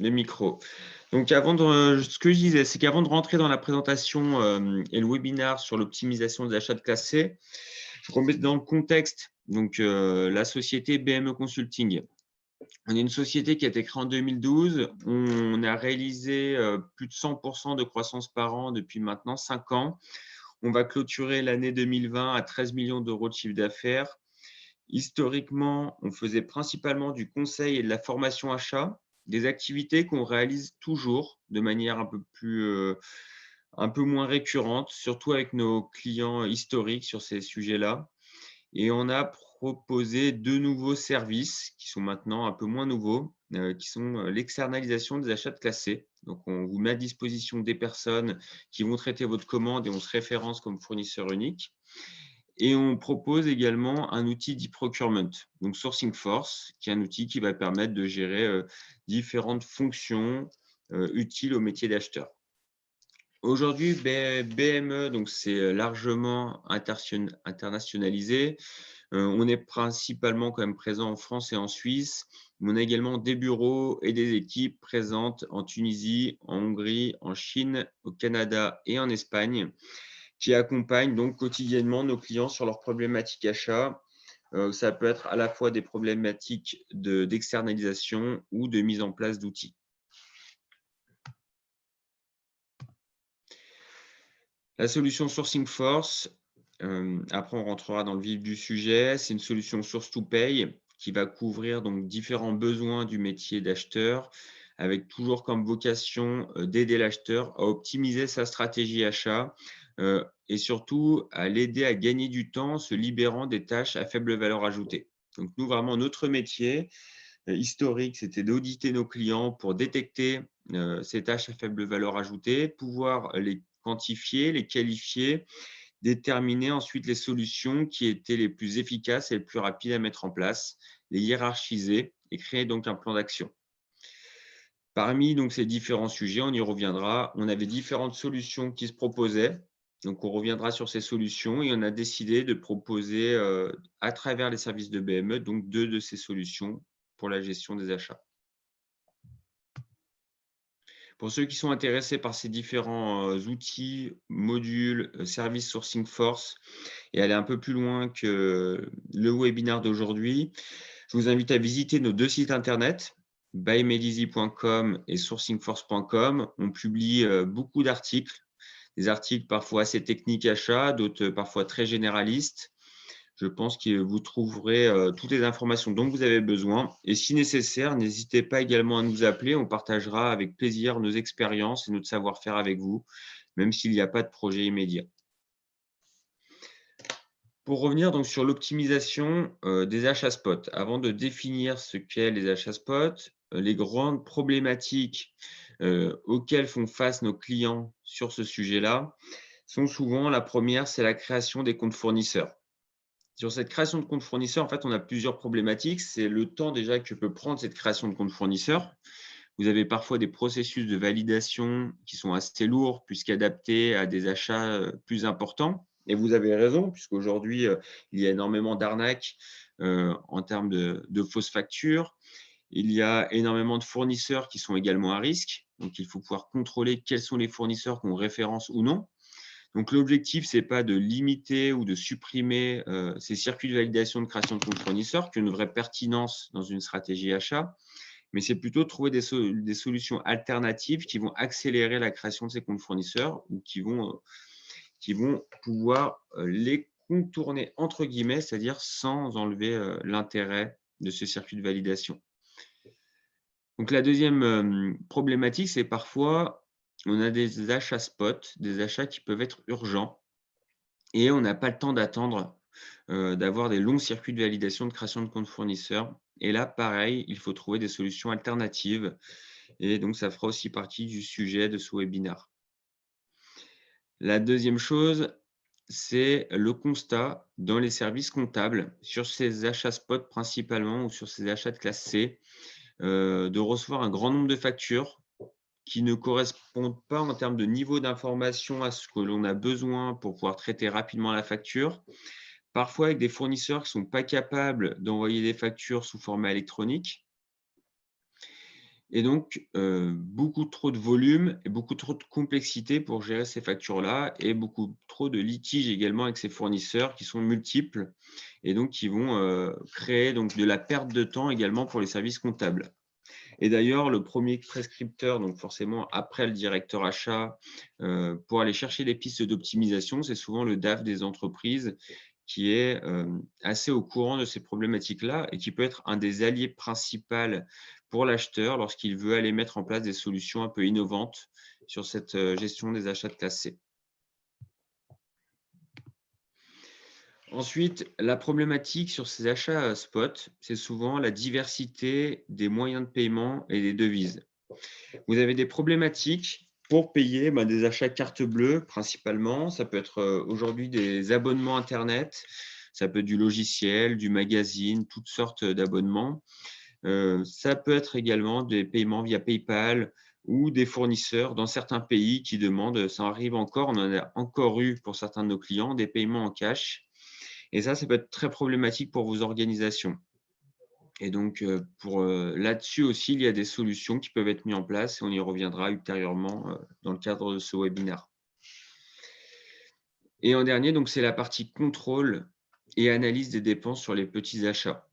le micro. Donc, ce que je disais, c'est qu'avant de rentrer dans la présentation et le webinaire sur l'optimisation des achats de classe C, je remets dans le contexte donc, la société BME Consulting. On est une société qui a été créée en 2012. On a réalisé plus de 100% de croissance par an depuis maintenant 5 ans. On va clôturer l'année 2020 à 13 millions d'euros de chiffre d'affaires. Historiquement, on faisait principalement du conseil et de la formation achat, des activités qu'on réalise toujours de manière un peu moins récurrente, surtout avec nos clients historiques sur ces sujets-là. Et on a proposé 2 nouveaux services qui sont maintenant un peu moins nouveaux, qui sont l'externalisation des achats de classe C. Donc, on vous met à disposition des personnes qui vont traiter votre commande et on se référence comme fournisseur unique. Et on propose également un outil d'e-procurement, donc Sourcing Force, qui est un outil qui va permettre de gérer différentes fonctions utiles au métier d'acheteur. Aujourd'hui, BME, donc c'est largement internationalisé. On est principalement quand même présent en France et en Suisse, mais on a également des bureaux et des équipes présentes en Tunisie, en Hongrie, en Chine, au Canada et en Espagne, qui accompagnent donc quotidiennement nos clients sur leurs problématiques achats. Ça peut être à la fois des problématiques d'externalisation ou de mise en place d'outils. La solution Sourcing Force, après on rentrera dans le vif du sujet, c'est une solution source to pay qui va couvrir donc différents besoins du métier d'acheteur, avec toujours comme vocation d'aider l'acheteur à optimiser sa stratégie achat et surtout à l'aider à gagner du temps en se libérant des tâches à faible valeur ajoutée. Donc nous, vraiment, notre métier historique, c'était d'auditer nos clients pour détecter ces tâches à faible valeur ajoutée, pouvoir les quantifier, les qualifier, déterminer ensuite les solutions qui étaient les plus efficaces et les plus rapides à mettre en place, les hiérarchiser et créer donc un plan d'action. Parmi donc ces différents sujets, on y reviendra, on avait différentes solutions qui se proposaient. Donc, on reviendra sur ces solutions et on a décidé de proposer à travers les services de BME, donc 2 de ces solutions pour la gestion des achats. Pour ceux qui sont intéressés par ces différents outils, modules, services Sourcing Force et aller un peu plus loin que le webinaire d'aujourd'hui, je vous invite à visiter nos 2 sites internet, bymedizy.com et sourcingforce.com. On publie beaucoup d'articles, des articles parfois assez techniques achats, d'autres parfois très généralistes. Je pense que vous trouverez toutes les informations dont vous avez besoin. Et si nécessaire, n'hésitez pas également à nous appeler. On partagera avec plaisir nos expériences et notre savoir-faire avec vous, même s'il n'y a pas de projet immédiat. Pour revenir donc sur l'optimisation des achats spot, avant de définir ce qu'est les achats spot, les grandes problématiques auxquelles font face nos clients sur ce sujet-là sont souvent, la première, c'est la création des comptes fournisseurs. Sur cette création de compte fournisseur, en fait, on a plusieurs problématiques. C'est le temps déjà que peut prendre cette création de compte fournisseur. Vous avez parfois des processus de validation qui sont assez lourds puisqu'adaptés à des achats plus importants. Et vous avez raison, puisqu'aujourd'hui, il y a énormément d'arnaques en termes de fausses factures. Il y a énormément de fournisseurs qui sont également à risque. Donc, il faut pouvoir contrôler quels sont les fournisseurs qu'on référence ou non. Donc, l'objectif, ce n'est pas de limiter ou de supprimer ces circuits de validation de création de compte fournisseur qui ont une vraie pertinence dans une stratégie achat, mais c'est plutôt de trouver des solutions alternatives qui vont accélérer la création de ces comptes fournisseurs ou qui vont pouvoir les contourner, entre guillemets, c'est-à-dire sans enlever l'intérêt de ce circuit de validation. Donc, la deuxième problématique, c'est parfois on a des achats spot, des achats qui peuvent être urgents et on n'a pas le temps d'attendre d'avoir des longs circuits de validation de création de compte fournisseur. Et là, pareil, il faut trouver des solutions alternatives et donc ça fera aussi partie du sujet de ce webinaire. La deuxième chose, c'est le constat dans les services comptables sur ces achats spot principalement ou sur ces achats de classe C, de recevoir un grand nombre de factures qui ne correspondent pas en termes de niveau d'information à ce que l'on a besoin pour pouvoir traiter rapidement la facture. Parfois avec des fournisseurs qui ne sont pas capables d'envoyer des factures sous format électronique. et donc beaucoup trop de volume et beaucoup trop de complexité pour gérer ces factures-là et beaucoup trop de litiges également avec ces fournisseurs qui sont multiples et donc qui vont, créer donc de la perte de temps également pour les services comptables. Et d'ailleurs, le premier prescripteur, donc forcément après le directeur achat, pour aller chercher des pistes d'optimisation, c'est souvent le DAF des entreprises qui est, assez au courant de ces problématiques-là et qui peut être un des alliés principaux pour l'acheteur lorsqu'il veut aller mettre en place des solutions un peu innovantes sur cette, gestion des achats de classe C. Ensuite, la problématique sur ces achats, spot, c'est souvent la diversité des moyens de paiement et des devises. Vous avez des problématiques pour payer, des achats carte bleue principalement. Ça peut être, aujourd'hui des abonnements internet, ça peut être du logiciel, du magazine, toutes sortes, d'abonnements. Ça peut être également des paiements via PayPal ou des fournisseurs dans certains pays qui demandent, ça arrive encore, on en a encore eu pour certains de nos clients, des paiements en cash et ça peut être très problématique pour vos organisations. Et donc, là-dessus aussi, il y a des solutions qui peuvent être mises en place et on y reviendra ultérieurement, dans le cadre de ce webinaire. Et en dernier, donc, c'est la partie contrôle et analyse des dépenses sur les petits achats.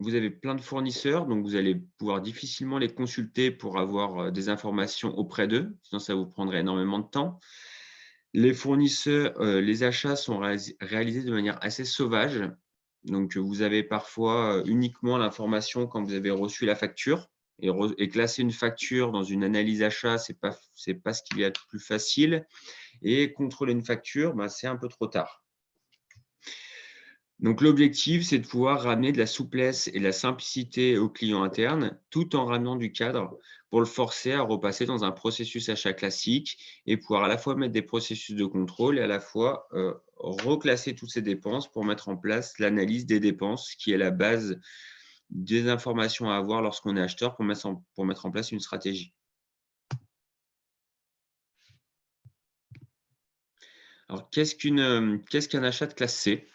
Vous avez plein de fournisseurs, donc vous allez pouvoir difficilement les consulter pour avoir, des informations auprès d'eux, sinon ça vous prendrait énormément de temps. Les fournisseurs, les achats sont réalisés de manière assez sauvage. Donc, vous avez parfois, uniquement l'information quand vous avez reçu la facture et classer une facture dans une analyse achat, c'est pas ce qu'il y a de plus facile et contrôler une facture, c'est un peu trop tard. Donc l'objectif, c'est de pouvoir ramener de la souplesse et de la simplicité au client interne, tout en ramenant du cadre pour le forcer à repasser dans un processus achat classique et pouvoir à la fois mettre des processus de contrôle et à la fois reclasser toutes ces dépenses pour mettre en place l'analyse des dépenses, qui est la base des informations à avoir lorsqu'on est acheteur pour mettre en place une stratégie. Alors, qu'est-ce qu'un achat de classe C?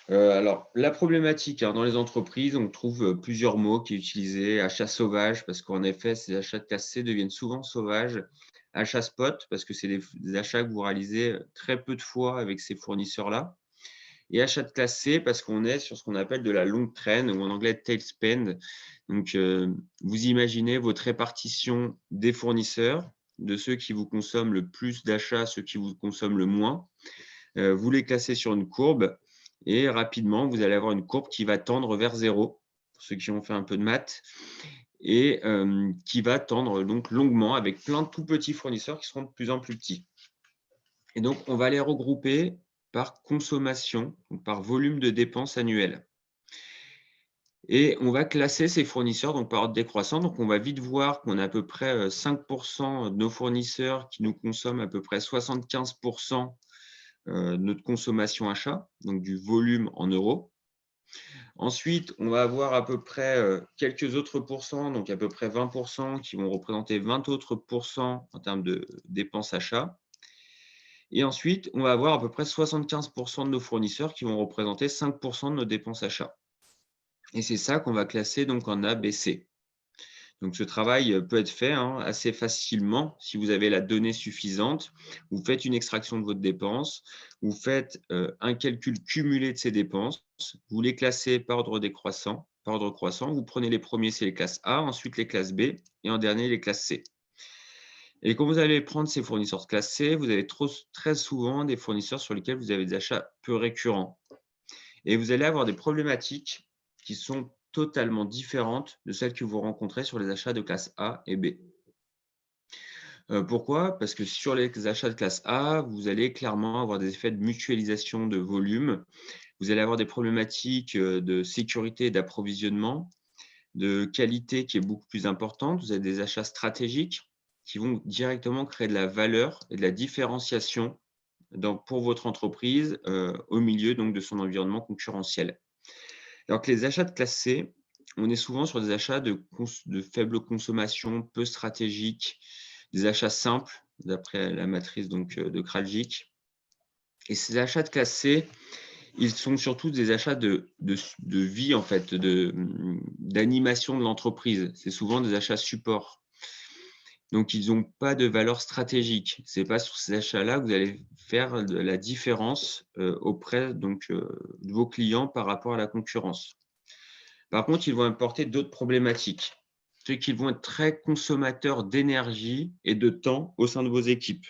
Alors, la problématique, dans les entreprises, on trouve, plusieurs mots qui est utilisé. Achat sauvage, parce qu'en effet, ces achats de classe C deviennent souvent sauvages. Achat spot, parce que c'est des achats que vous réalisez, très peu de fois avec ces fournisseurs-là. Et achat de classe C, parce qu'on est sur ce qu'on appelle de la longue traîne ou en anglais tail spend. Donc, vous imaginez votre répartition des fournisseurs, de ceux qui vous consomment le plus d'achats, ceux qui vous consomment le moins. Vous les classez sur une courbe et rapidement, vous allez avoir une courbe qui va tendre vers 0, pour ceux qui ont fait un peu de maths et qui va tendre donc longuement avec plein de tout petits fournisseurs qui seront de plus en plus petits. Et donc, on va les regrouper par consommation, donc par volume de dépenses annuelles. Et on va classer ces fournisseurs donc par ordre décroissant. Donc, on va vite voir qu'on a à peu près 5 de nos fournisseurs qui nous consomment à peu près 75 notre consommation achat, donc du volume en euros. Ensuite, on va avoir à peu près quelques autres pourcents, donc à peu près 20 qui vont représenter 20 autres pourcents en termes de dépenses achats. Et ensuite, on va avoir à peu près 75 de nos fournisseurs qui vont représenter 5 de nos dépenses achats. Et c'est ça qu'on va classer donc en A, B, C. Donc ce travail peut être fait assez facilement si vous avez la donnée suffisante. Vous faites une extraction de votre dépense, vous faites un calcul cumulé de ces dépenses, vous les classez par ordre croissant. Vous prenez les premiers, c'est les classes A, ensuite les classes B et en dernier les classes C. Et quand vous allez prendre ces fournisseurs de classe C, vous avez très souvent des fournisseurs sur lesquels vous avez des achats peu récurrents. Et vous allez avoir des problématiques qui sont totalement différentes de celles que vous rencontrez sur les achats de classe A et B. Pourquoi? Parce que sur les achats de classe A, vous allez clairement avoir des effets de mutualisation de volume. Vous allez avoir des problématiques, de sécurité et d'approvisionnement, de qualité qui est beaucoup plus importante. Vous avez des achats stratégiques qui vont directement créer de la valeur et de la différenciation pour votre entreprise, au milieu donc de son environnement concurrentiel. Alors que les achats de classe C, on est souvent sur des achats de faible consommation, peu stratégiques, des achats simples, d'après la matrice donc, de Kraljic. Et ces achats de classe C, Ils sont surtout des achats de vie, en fait, d'animation de l'entreprise. C'est souvent des achats support. Donc ils ont pas de valeur stratégique. C'est pas sur ces achats-là que vous allez faire de la différence, auprès de vos clients par rapport à la concurrence. Par contre, ils vont apporter d'autres problématiques. C'est qu'ils vont être très consommateurs d'énergie et de temps au sein de vos équipes.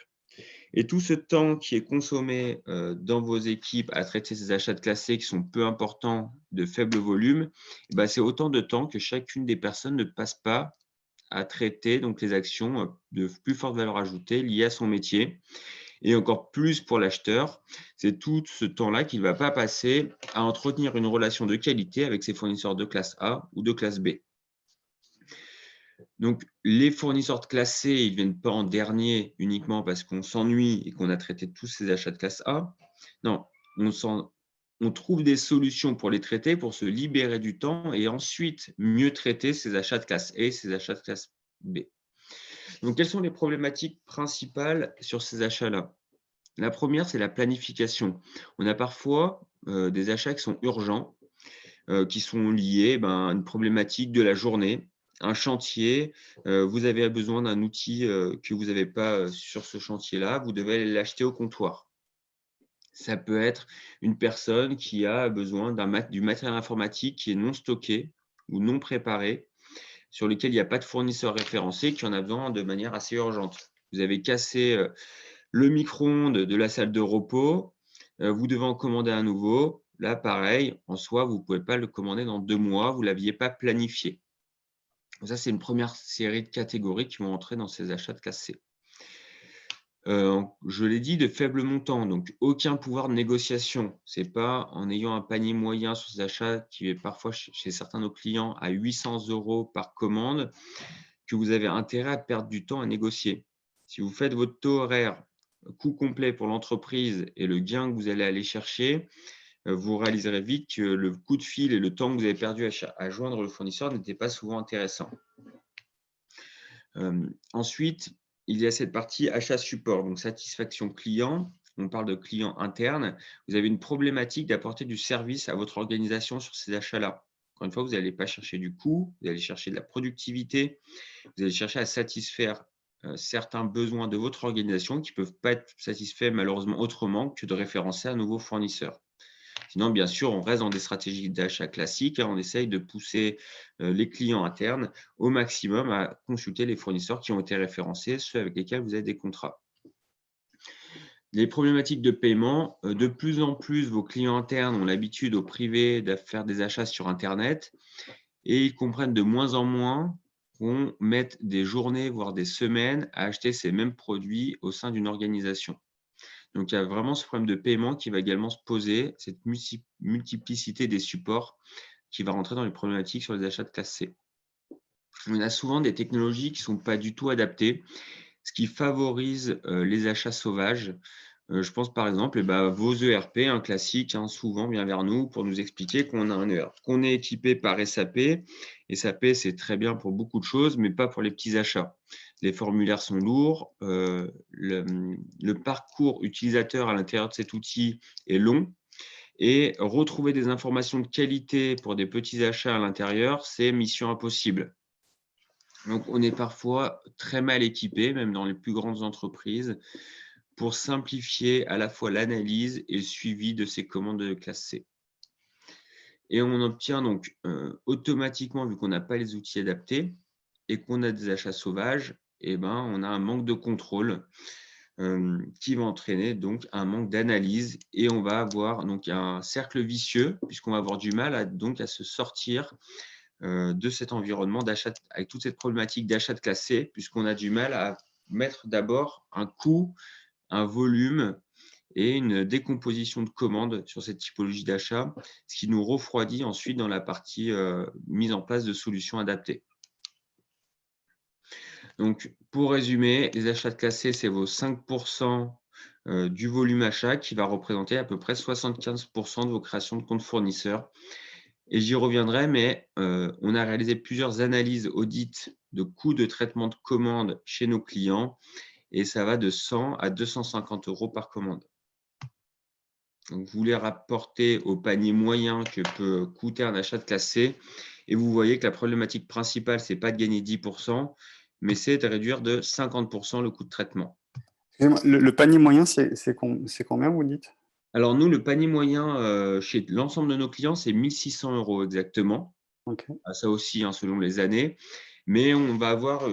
Et tout ce temps qui est consommé, dans vos équipes à traiter ces achats de classés qui sont peu importants, de faible volume, et bah, c'est autant de temps que chacune des personnes ne passe pas à traiter donc les actions, de plus forte valeur ajoutée liées à son métier. Et encore plus pour l'acheteur, c'est tout ce temps-là qu'il ne va pas passer à entretenir une relation de qualité avec ses fournisseurs de classe A ou de classe B. Donc, les fournisseurs de classe C, ils ne viennent pas en dernier uniquement parce qu'on s'ennuie et qu'on a traité tous ces achats de classe A. Non, on trouve des solutions pour les traiter, pour se libérer du temps et ensuite mieux traiter ces achats de classe A, ces achats de classe B. Donc, quelles sont les problématiques principales sur ces achats-là? La première, c'est la planification. On a parfois des achats qui sont urgents, qui sont liés à une problématique de la journée, un chantier. Vous avez besoin d'un outil que vous n'avez pas sur ce chantier-là, vous devez aller l'acheter au comptoir. Ça peut être une personne qui a besoin du matériel informatique qui est non stocké ou non préparé, sur lequel il n'y a pas de fournisseur référencé, qui en a besoin de manière assez urgente. Vous avez cassé le micro-ondes de la salle de repos, vous devez en commander un nouveau. Là, pareil, en soi, vous ne pouvez pas le commander dans 2 mois, vous ne l'aviez pas planifié. Donc ça, c'est une première série de catégories qui vont entrer dans ces achats de classe C. Je l'ai dit, de faible montant, donc aucun pouvoir de négociation. C'est pas en ayant un panier moyen sur ces achats qui est parfois chez certains de nos clients à 800 € par commande que vous avez intérêt à perdre du temps à négocier. Si vous faites votre taux horaire, coût complet pour l'entreprise et le gain que vous allez aller chercher, vous réaliserez vite que le coup de fil et le temps que vous avez perdu à joindre le fournisseur n'était pas souvent intéressant. Ensuite, il y a cette partie achat support, donc satisfaction client. On parle de client interne. Vous avez une problématique d'apporter du service à votre organisation sur ces achats-là. Encore une fois, vous n'allez pas chercher du coût, vous allez chercher de la productivité, vous allez chercher à satisfaire certains besoins de votre organisation qui ne peuvent pas être satisfaits malheureusement autrement que de référencer un nouveau fournisseur. Sinon, bien sûr, on reste dans des stratégies d'achat classiques, hein. On essaye de pousser les clients internes au maximum à consulter les fournisseurs qui ont été référencés, ceux avec lesquels vous avez des contrats. Les problématiques de paiement, de plus en plus, vos clients internes ont l'habitude au privé de faire des achats sur internet et ils comprennent de moins en moins qu'on mette des journées, voire des semaines à acheter ces mêmes produits au sein d'une organisation. Donc, il y a vraiment ce problème de paiement qui va également se poser, cette multiplicité des supports qui va rentrer dans les problématiques sur les achats de classe C. On a souvent des technologies qui ne sont pas du tout adaptées, ce qui favorise les achats sauvages. Je pense par exemple vos ERP, un classique, hein, souvent vient vers nous pour nous expliquer qu'on a un ERP, qu'on est équipé par SAP. SAP, c'est très bien pour beaucoup de choses, mais pas pour les petits achats. Les formulaires sont lourds, le parcours utilisateur à l'intérieur de cet outil est long et retrouver des informations de qualité pour des petits achats à l'intérieur, c'est mission impossible. Donc, on est parfois très mal équipé, même dans les plus grandes entreprises, pour simplifier à la fois l'analyse et le suivi de ces commandes de classe C. Et on obtient donc automatiquement, vu qu'on n'a pas les outils adaptés et qu'on a des achats sauvages, on a un manque de contrôle qui va entraîner donc un manque d'analyse et on va avoir donc un cercle vicieux puisqu'on va avoir du mal à se sortir de cet environnement d'achat avec toute cette problématique d'achat de classe C puisqu'on a du mal à mettre d'abord un coût, un volume et une décomposition de commandes sur cette typologie d'achat, ce qui nous refroidit ensuite dans la partie mise en place de solutions adaptées. Donc, pour résumer, les achats de classe C, c'est vos 5% du volume achat qui va représenter à peu près 75% de vos créations de comptes fournisseurs. Et j'y reviendrai, mais on a réalisé plusieurs analyses audits de coûts de traitement de commandes chez nos clients et ça va de 100 à 250 € par commande. Donc, vous les rapportez au panier moyen que peut coûter un achat de classe C et vous voyez que la problématique principale, c'est pas de gagner 10 mais c'est de réduire de 50 le coût de traitement. Excusez-moi, le panier moyen, c'est combien, vous dites? Alors nous, le panier moyen, chez l'ensemble de nos clients, c'est 1 600 € exactement. OK. Ah, ça aussi, hein, selon les années, mais on va avoir,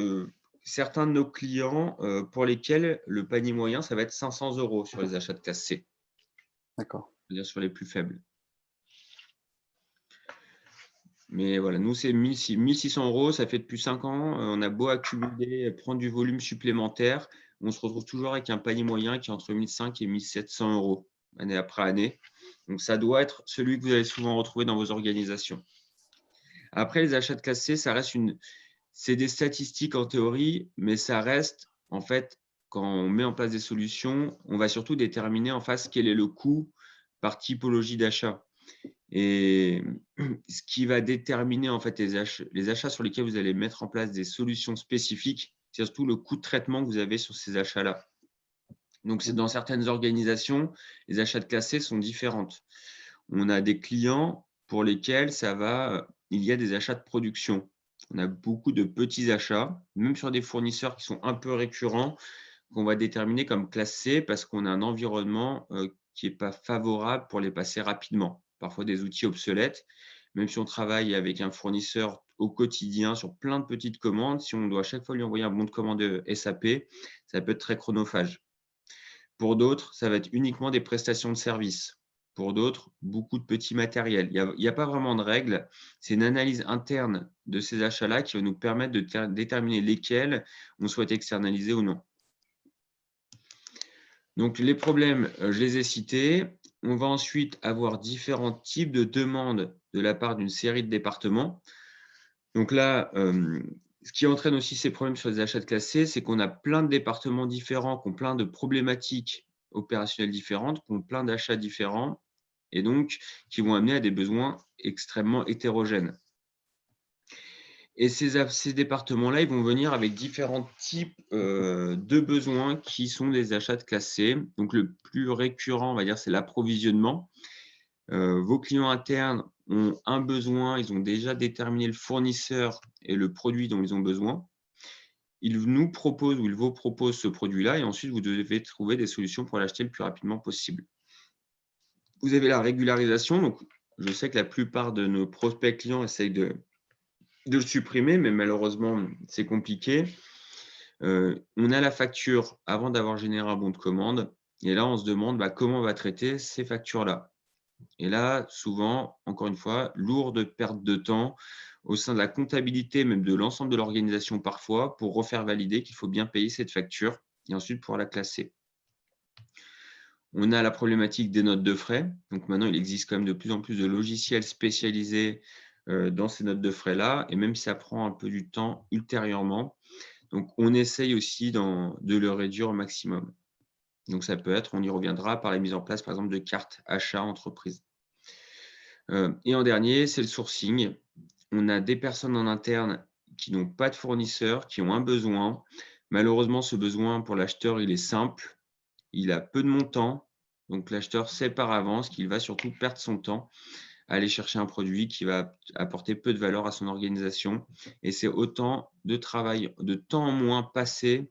certains de nos clients, pour lesquels le panier moyen, ça va être 500 € sur les achats de classe C, D'accord. c'est-à-dire sur les plus faibles. Mais voilà, nous, c'est 1 600 €, ça fait depuis 5 ans, on a beau accumuler, prendre du volume supplémentaire, on se retrouve toujours avec un panier moyen qui est entre 1 500 et 1 700 € année après année. Donc ça doit être celui que vous allez souvent retrouver dans vos organisations. Après, les achats de classe C, ça reste c'est des statistiques en théorie, mais ça reste, en fait, quand on met en place des solutions, on va surtout déterminer en face quel est le coût par typologie d'achat. Et ce qui va déterminer en fait les achats sur lesquels vous allez mettre en place des solutions spécifiques, c'est surtout le coût de traitement que vous avez sur ces achats-là. Donc, c'est dans certaines organisations, les achats de classe C sont différentes. On a des clients pour lesquels il y a des achats de production. On a beaucoup de petits achats, même sur des fournisseurs qui sont un peu récurrents, qu'on va déterminer comme classe C parce qu'on a un environnement, qui est pas favorable pour les passer rapidement. Parfois des outils obsolètes, même si on travaille avec un fournisseur au quotidien sur plein de petites commandes, si on doit à chaque fois lui envoyer un bon de commande, SAP, ça peut être très chronophage. Pour d'autres, ça va être uniquement des prestations de services. Pour d'autres, beaucoup de petits matériels. Il y a pas vraiment de règles. C'est une analyse interne de ces achats-là qui va nous permettre de déterminer lesquels on souhaite externaliser ou non. Donc les problèmes, je les ai cités. On va ensuite avoir différents types de demandes de la part d'une série de départements. Donc là, ce qui entraîne aussi ces problèmes sur les achats de classe C, c'est qu'on a plein de départements différents qui ont plein de problématiques opérationnelles différentes, qui ont plein d'achats différents et donc qui vont amener à des besoins extrêmement hétérogènes. Et ces départements-là, ils vont venir avec différents types, de besoins qui sont des achats de classe C. Donc le plus récurrent, on va dire, c'est l'approvisionnement. Vos clients internes ont un besoin, ils ont déjà déterminé le fournisseur et le produit dont ils ont besoin. Ils nous proposent ou ils vous proposent ce produit-là et ensuite vous devez trouver des solutions pour l'acheter le plus rapidement possible. Vous avez la régularisation, donc je sais que la plupart de nos prospects clients essayent de le supprimer, mais malheureusement, c'est compliqué. On a la facture avant d'avoir généré un bon de commande et là, on se demande, comment on va traiter ces factures-là? Et là, souvent, encore une fois, lourde perte de temps au sein de la comptabilité, même de l'ensemble de l'organisation parfois, pour refaire valider qu'il faut bien payer cette facture et ensuite pouvoir la classer. On a la problématique des notes de frais. Donc maintenant, il existe quand même de plus en plus de logiciels spécialisés, dans ces notes de frais-là et même si ça prend un peu du temps ultérieurement. Donc on essaye aussi de le réduire au maximum. Donc ça peut être, on y reviendra, par la mise en place, par exemple, de cartes achats entreprises. Et en dernier, c'est le sourcing. On a des personnes en interne qui n'ont pas de fournisseur, qui ont un besoin. Malheureusement, ce besoin pour l'acheteur, il est simple, il a peu de montant, donc l'acheteur sait par avance qu'il va surtout perdre son temps à aller chercher un produit qui va apporter peu de valeur à son organisation et c'est autant de travail, de temps en moins passé,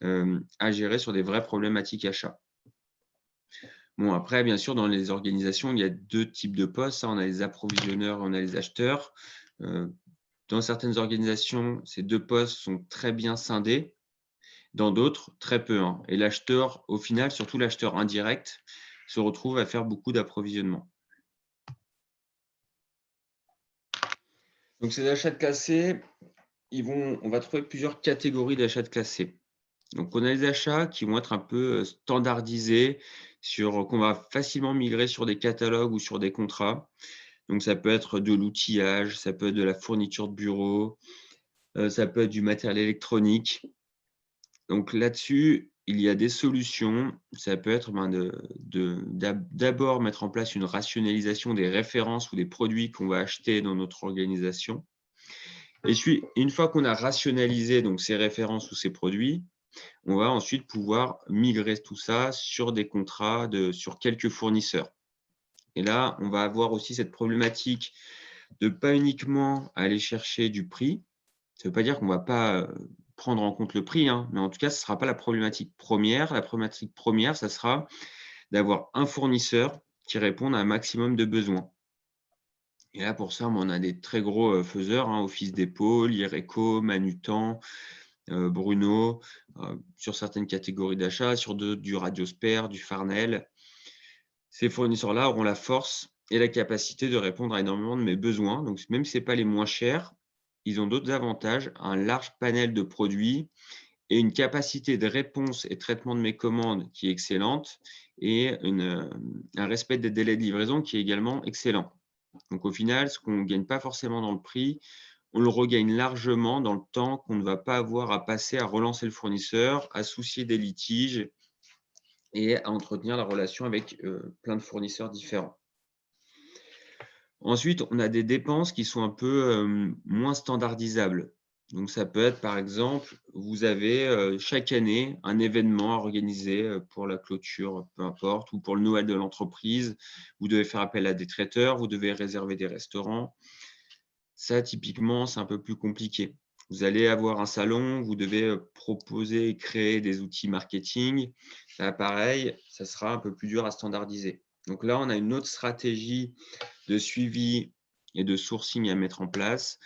à gérer sur des vraies problématiques achats. Bon après, bien sûr, dans les organisations, il y a 2 types de postes, hein. On a les approvisionneurs et on a les acheteurs. Heu, dans certaines organisations, ces 2 postes sont très bien scindés, dans d'autres, très peu, hein. Et l'acheteur, au final, surtout l'acheteur indirect, se retrouve à faire beaucoup d'approvisionnement. Donc ces achats de classe C, on va trouver plusieurs catégories d'achats de classe C. Donc on a les achats qui vont être un peu, standardisés qu'on va facilement migrer sur des catalogues ou sur des contrats. Donc ça peut être de l'outillage, ça peut être de la fourniture de bureau, ça peut être du matériel électronique. Donc là-dessus, il y a des solutions. Ça peut être, d'abord mettre en place une rationalisation des références ou des produits qu'on va acheter dans notre organisation. Et puis, une fois qu'on a rationalisé donc ces références ou ces produits, on va ensuite pouvoir migrer tout ça sur des contrats sur quelques fournisseurs. Et là, on va avoir aussi cette problématique de pas uniquement aller chercher du prix. Ça ne veut pas dire qu'on ne va pas prendre en compte le prix, hein, mais en tout cas, ce ne sera pas la problématique première. La problématique première, ça sera d'avoir un fournisseur qui réponde à un maximum de besoins. Et là, pour ça, on a des très gros faiseurs, hein, Office Dépôt, Ireco, Manutan, Bruno, sur certaines catégories d'achat, sur du Radiosper, du Farnell. Ces fournisseurs-là auront la force et la capacité de répondre à énormément de mes besoins. Donc, même si ce n'est pas les moins chers, ils ont d'autres avantages, un large panel de produits et une capacité de réponse et traitement de mes commandes qui est excellente et un respect des délais de livraison qui est également excellent. Donc, au final, ce qu'on ne gagne pas forcément dans le prix, on le regagne largement dans le temps qu'on ne va pas avoir à passer à relancer le fournisseur, à soucier des litiges et à entretenir la relation avec plein de fournisseurs différents. Ensuite, on a des dépenses qui sont un peu moins standardisables. Donc, ça peut être, par exemple, vous avez chaque année un événement à organiser pour la clôture, peu importe, ou pour le Noël de l'entreprise. Vous devez faire appel à des traiteurs, vous devez réserver des restaurants. Ça, typiquement, c'est un peu plus compliqué. Vous allez avoir un salon, vous devez proposer et créer des outils marketing. Là, pareil, ça sera un peu plus dur à standardiser. Donc là, on a une autre stratégie de suivi et de sourcing à mettre en place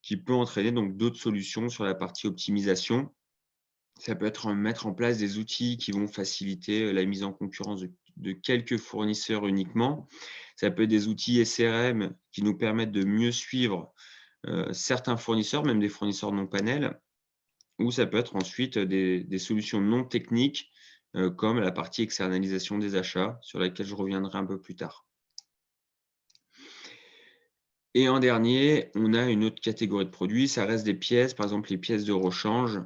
qui peut entraîner donc d'autres solutions sur la partie optimisation. Ça peut être mettre en place des outils qui vont faciliter la mise en concurrence de quelques fournisseurs uniquement. Ça peut être des outils SRM qui nous permettent de mieux suivre certains fournisseurs, même des fournisseurs non panel, ou ça peut être ensuite des solutions non techniques comme la partie externalisation des achats, sur laquelle je reviendrai un peu plus tard. Et en dernier, on a une autre catégorie de produits, ça reste des pièces, par exemple les pièces de rechange.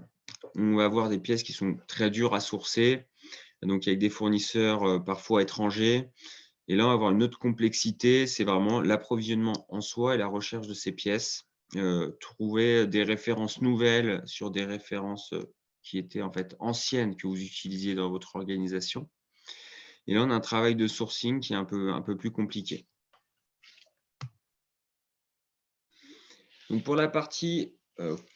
On va avoir des pièces qui sont très dures à sourcer, donc avec des fournisseurs parfois étrangers. Et là, on va avoir une autre complexité, c'est vraiment l'approvisionnement en soi et la recherche de ces pièces. Trouver des références nouvelles sur des références qui étaient en fait anciennes que vous utilisiez dans votre organisation. Et là, on a un travail de sourcing qui est un peu plus compliqué. Donc pour la partie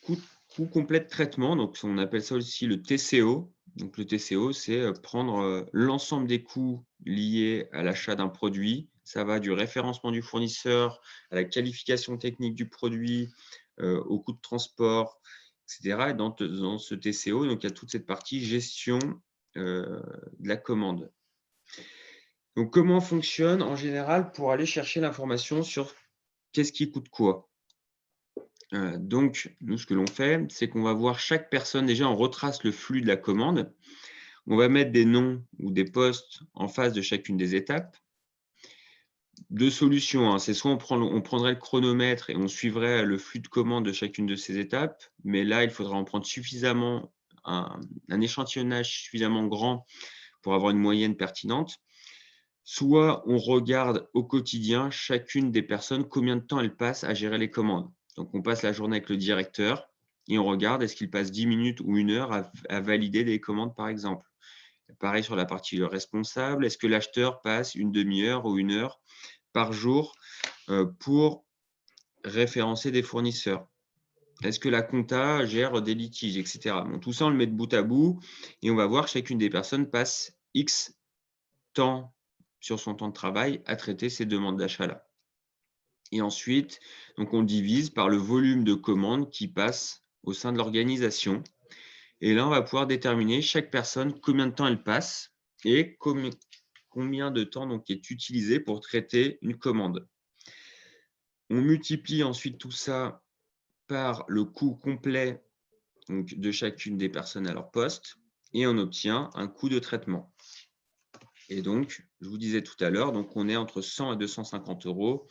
coût complet de traitement, donc on appelle ça aussi le TCO. Donc le TCO, c'est prendre l'ensemble des coûts liés à l'achat d'un produit. Ça va du référencement du fournisseur, à la qualification technique du produit, au coût de transport, etc. Et dans ce TCO, donc, il y a toute cette partie gestion de la commande. Donc comment fonctionne en général pour aller chercher l'information sur qu'est-ce qui coûte quoi? Donc, nous, ce que l'on fait, c'est qu'on va voir chaque personne. Déjà, on retrace le flux de la commande. On va mettre des noms ou des postes en face de chacune des étapes. Deux solutions, hein. C'est soit on prendrait le chronomètre et on suivrait le flux de commande de chacune de ces étapes, mais là, il faudra en prendre suffisamment, un échantillonnage suffisamment grand pour avoir une moyenne pertinente. Soit on regarde au quotidien chacune des personnes, combien de temps elles passent à gérer les commandes. Donc, on passe la journée avec le directeur et on regarde est-ce qu'il passe 10 minutes ou 1 heure à valider des commandes, par exemple. Pareil sur la partie responsable, est-ce que l'acheteur passe une demi-heure ou 1 heure par jour pour référencer des fournisseurs? Est-ce que la compta gère des litiges, etc. Bon, tout ça, on le met de bout à bout et on va voir que chacune des personnes passe X temps sur son temps de travail à traiter ces demandes d'achat-là. Et ensuite, donc on divise par le volume de commandes qui passent au sein de l'organisation. Et là, on va pouvoir déterminer chaque personne combien de temps elle passe et combien de temps donc est utilisé pour traiter une commande. On multiplie ensuite tout ça par le coût complet donc, de chacune des personnes à leur poste et on obtient un coût de traitement. Et donc, je vous disais tout à l'heure, donc on est entre 100 et 250 €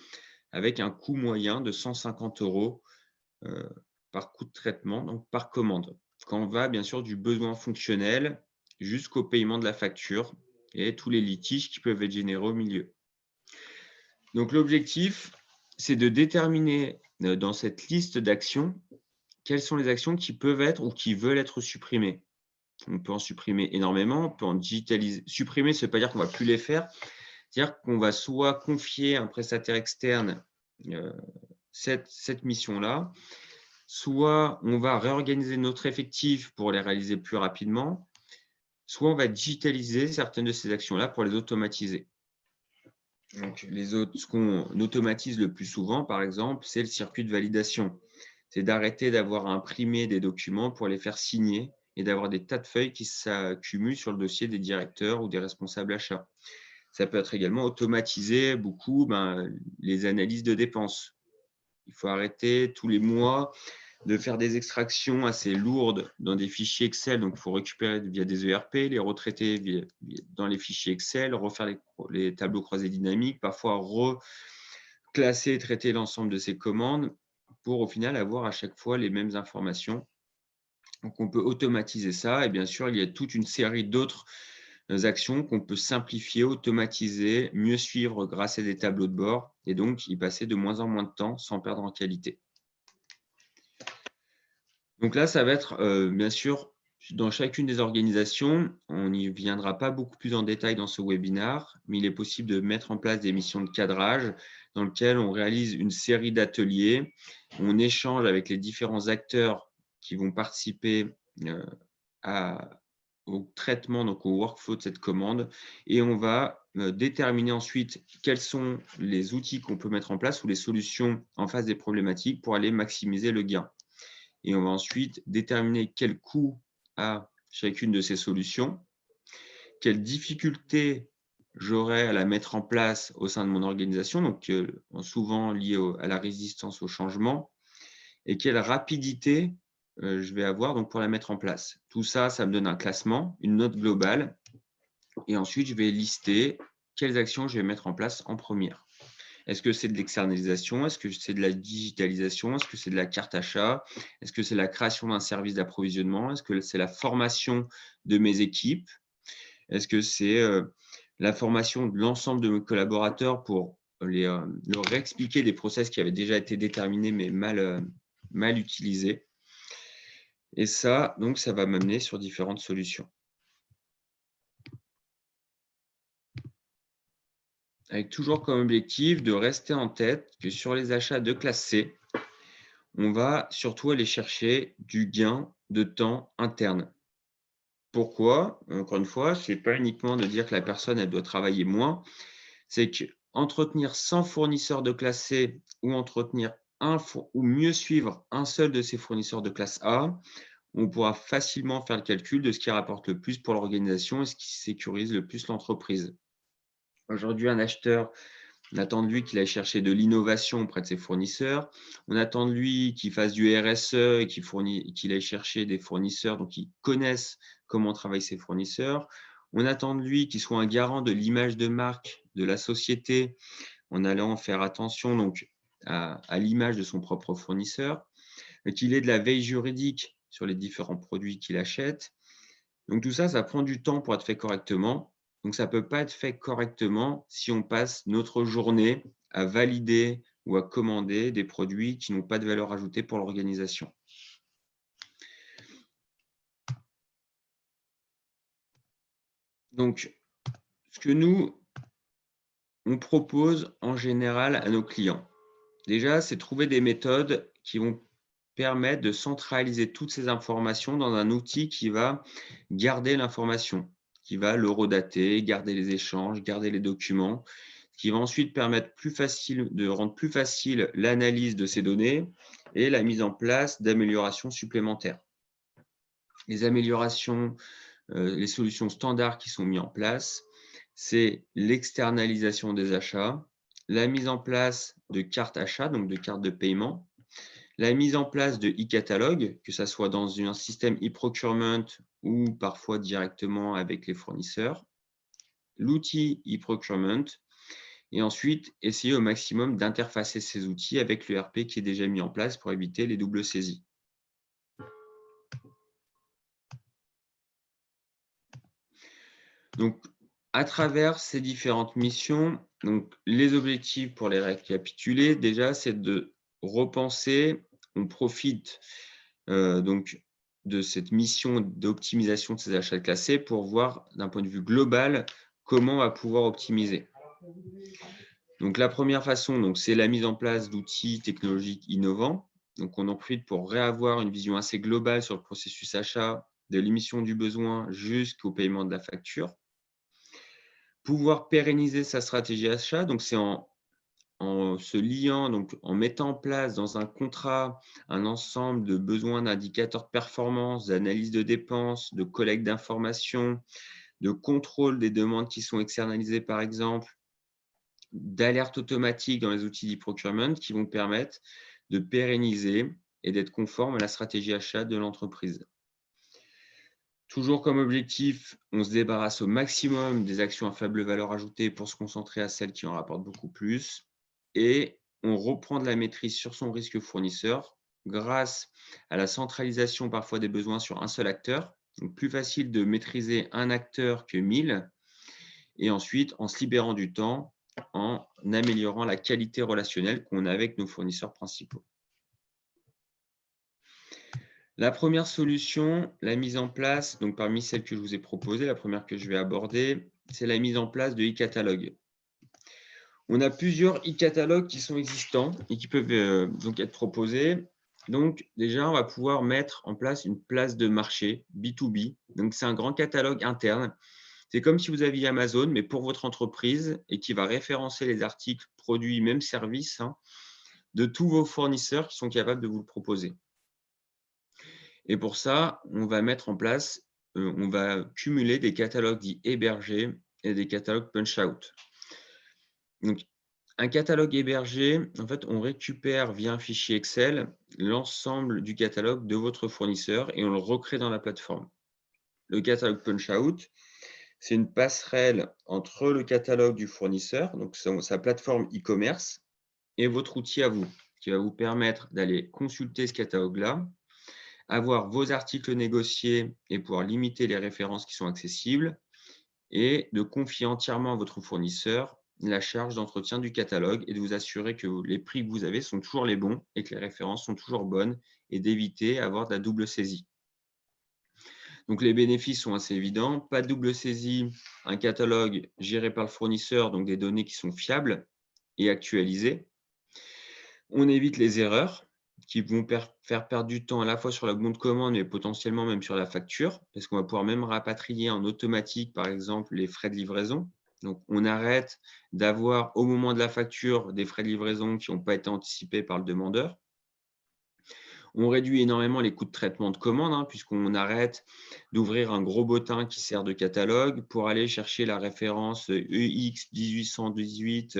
avec un coût moyen de 150 € par coût de traitement, donc par commande. Quand on va bien sûr du besoin fonctionnel jusqu'au paiement de la facture et tous les litiges qui peuvent être générés au milieu. Donc l'objectif, c'est de déterminer dans cette liste d'actions quelles sont les actions qui peuvent être ou qui veulent être supprimées. On peut en supprimer énormément, on peut en digitaliser. Supprimer, ça ne veut pas dire qu'on ne va plus les faire. C'est-à-dire qu'on va soit confier à un prestataire externe cette mission-là, soit on va réorganiser notre effectif pour les réaliser plus rapidement, soit on va digitaliser certaines de ces actions-là pour les automatiser. Donc, ce qu'on automatise le plus souvent, par exemple, c'est le circuit de validation. C'est d'arrêter d'avoir à imprimer des documents pour les faire signer et d'avoir des tas de feuilles qui s'accumulent sur le dossier des directeurs ou des responsables achats. Ça peut être également automatiser beaucoup les analyses de dépenses. Il faut arrêter tous les mois de faire des extractions assez lourdes dans des fichiers Excel. Donc, il faut récupérer via des ERP, les retraiter dans les fichiers Excel, refaire les tableaux croisés dynamiques, parfois reclasser et traiter l'ensemble de ces commandes pour au final avoir à chaque fois les mêmes informations. Donc, on peut automatiser ça. Et bien sûr, il y a toute une série d'autres actions qu'on peut simplifier, automatiser, mieux suivre grâce à des tableaux de bord et donc y passer de moins en moins de temps sans perdre en qualité. Donc là, ça va être bien sûr dans chacune des organisations, on n'y viendra pas beaucoup plus en détail dans ce webinaire, mais il est possible de mettre en place des missions de cadrage dans lesquelles on réalise une série d'ateliers, on échange avec les différents acteurs qui vont participer au traitement, donc au workflow de cette commande, et on va déterminer ensuite quels sont les outils qu'on peut mettre en place ou les solutions en face des problématiques pour aller maximiser le gain. Et on va ensuite déterminer quel coût a chacune de ces solutions, quelles difficultés j'aurai à la mettre en place au sein de mon organisation, donc souvent liées à la résistance au changement, et quelle rapidité je vais avoir donc, pour la mettre en place. Tout ça, ça me donne un classement, une note globale, et ensuite, je vais lister quelles actions je vais mettre en place en première. Est-ce que c'est de l'externalisation? Est-ce que c'est de la digitalisation? Est-ce que c'est de la carte achat? Est-ce que c'est la création d'un service d'approvisionnement? Est-ce que c'est la formation de mes équipes? Est-ce que c'est la formation de l'ensemble de mes collaborateurs pour leur expliquer des process qui avaient déjà été déterminés mais mal utilisés? Et ça, donc, ça va m'amener sur différentes solutions. Avec toujours comme objectif de rester en tête que sur les achats de classe C, on va surtout aller chercher du gain de temps interne. Pourquoi? Encore une fois, ce n'est pas uniquement de dire que la personne elle doit travailler moins, c'est qu'entretenir 100 fournisseurs de classe C ou entretenir ou mieux suivre un seul de ces fournisseurs de classe A, on pourra facilement faire le calcul de ce qui rapporte le plus pour l'organisation et ce qui sécurise le plus l'entreprise. Aujourd'hui, un acheteur, on attend de lui qu'il aille chercher de l'innovation auprès de ses fournisseurs. On attend de lui qu'il fasse du RSE et qu'il aille chercher des fournisseurs donc qui connaissent comment travaillent ses fournisseurs. On attend de lui qu'il soit un garant de l'image de marque de la société en allant faire attention donc à l'image de son propre fournisseur, qu'il ait de la veille juridique sur les différents produits qu'il achète. Donc tout ça, ça prend du temps pour être fait correctement. Donc ça ne peut pas être fait correctement si on passe notre journée à valider ou à commander des produits qui n'ont pas de valeur ajoutée pour l'organisation. Donc, ce que nous, on propose en général à nos clients, déjà, c'est trouver des méthodes qui vont permettre de centraliser toutes ces informations dans un outil qui va garder l'information, qui va l'horodater, garder les échanges, garder les documents, qui va ensuite permettre de rendre plus facile l'analyse de ces données et la mise en place d'améliorations supplémentaires. Les améliorations, les solutions standards qui sont mises en place, c'est l'externalisation des achats, la mise en place de cartes achats, donc de cartes de paiement, la mise en place de e-catalogue, que ce soit dans un système e-procurement ou parfois directement avec les fournisseurs, l'outil e-procurement, et ensuite essayer au maximum d'interfacer ces outils avec l'ERP qui est déjà mis en place pour éviter les doubles saisies. Donc, à travers ces différentes missions, donc les objectifs pour les récapituler, déjà, c'est de repenser, on profite donc de cette mission d'optimisation de ces achats classés pour voir d'un point de vue global comment on va pouvoir optimiser. Donc, la première façon, donc, c'est la mise en place d'outils technologiques innovants. Donc, on en profite pour réavoir une vision assez globale sur le processus achat, de l'émission du besoin jusqu'au paiement de la facture. Pouvoir pérenniser sa stratégie achat, donc c'est en se liant, donc en mettant en place dans un contrat un ensemble de besoins d'indicateurs de performance, d'analyse de dépenses, de collecte d'informations, de contrôle des demandes qui sont externalisées par exemple, d'alerte automatique dans les outils d'e-procurement qui vont permettre de pérenniser et d'être conforme à la stratégie achat de l'entreprise. Toujours comme objectif, on se débarrasse au maximum des actions à faible valeur ajoutée pour se concentrer à celles qui en rapportent beaucoup plus. Et on reprend de la maîtrise sur son risque fournisseur grâce à la centralisation parfois des besoins sur un seul acteur. Donc plus facile de maîtriser un acteur que 1000. Et ensuite, en se libérant du temps, en améliorant la qualité relationnelle qu'on a avec nos fournisseurs principaux. La première solution, la mise en place, donc parmi celles que je vous ai proposées, la première que je vais aborder, c'est la mise en place de e-catalogues. On a plusieurs e-catalogues qui sont existants et qui peuvent donc être proposés. Donc déjà, on va pouvoir mettre en place une place de marché B2B. Donc c'est un grand catalogue interne. C'est comme si vous aviez Amazon, mais pour votre entreprise et qui va référencer les articles, produits, même services de tous vos fournisseurs qui sont capables de vous le proposer. Et pour ça, on va mettre en place, on va cumuler des catalogues dits hébergés et des catalogues punch-out. Donc, un catalogue hébergé, en fait, on récupère via un fichier Excel l'ensemble du catalogue de votre fournisseur et on le recrée dans la plateforme. Le catalogue punch-out, c'est une passerelle entre le catalogue du fournisseur, donc sa plateforme e-commerce, et votre outil à vous, qui va vous permettre d'aller consulter ce catalogue-là, avoir vos articles négociés et pouvoir limiter les références qui sont accessibles et de confier entièrement à votre fournisseur la charge d'entretien du catalogue et de vous assurer que les prix que vous avez sont toujours les bons et que les références sont toujours bonnes et d'éviter d'avoir de la double saisie. Donc, les bénéfices sont assez évidents. Pas de double saisie, un catalogue géré par le fournisseur, donc des données qui sont fiables et actualisées. On évite les erreurs qui vont faire perdre du temps à la fois sur la bon de commande, mais potentiellement même sur la facture, parce qu'on va pouvoir même rapatrier en automatique, par exemple, les frais de livraison. Donc, on arrête d'avoir au moment de la facture des frais de livraison qui n'ont pas été anticipés par le demandeur. On réduit énormément les coûts de traitement de commande, puisqu'on arrête d'ouvrir un gros bottin qui sert de catalogue pour aller chercher la référence EX 1818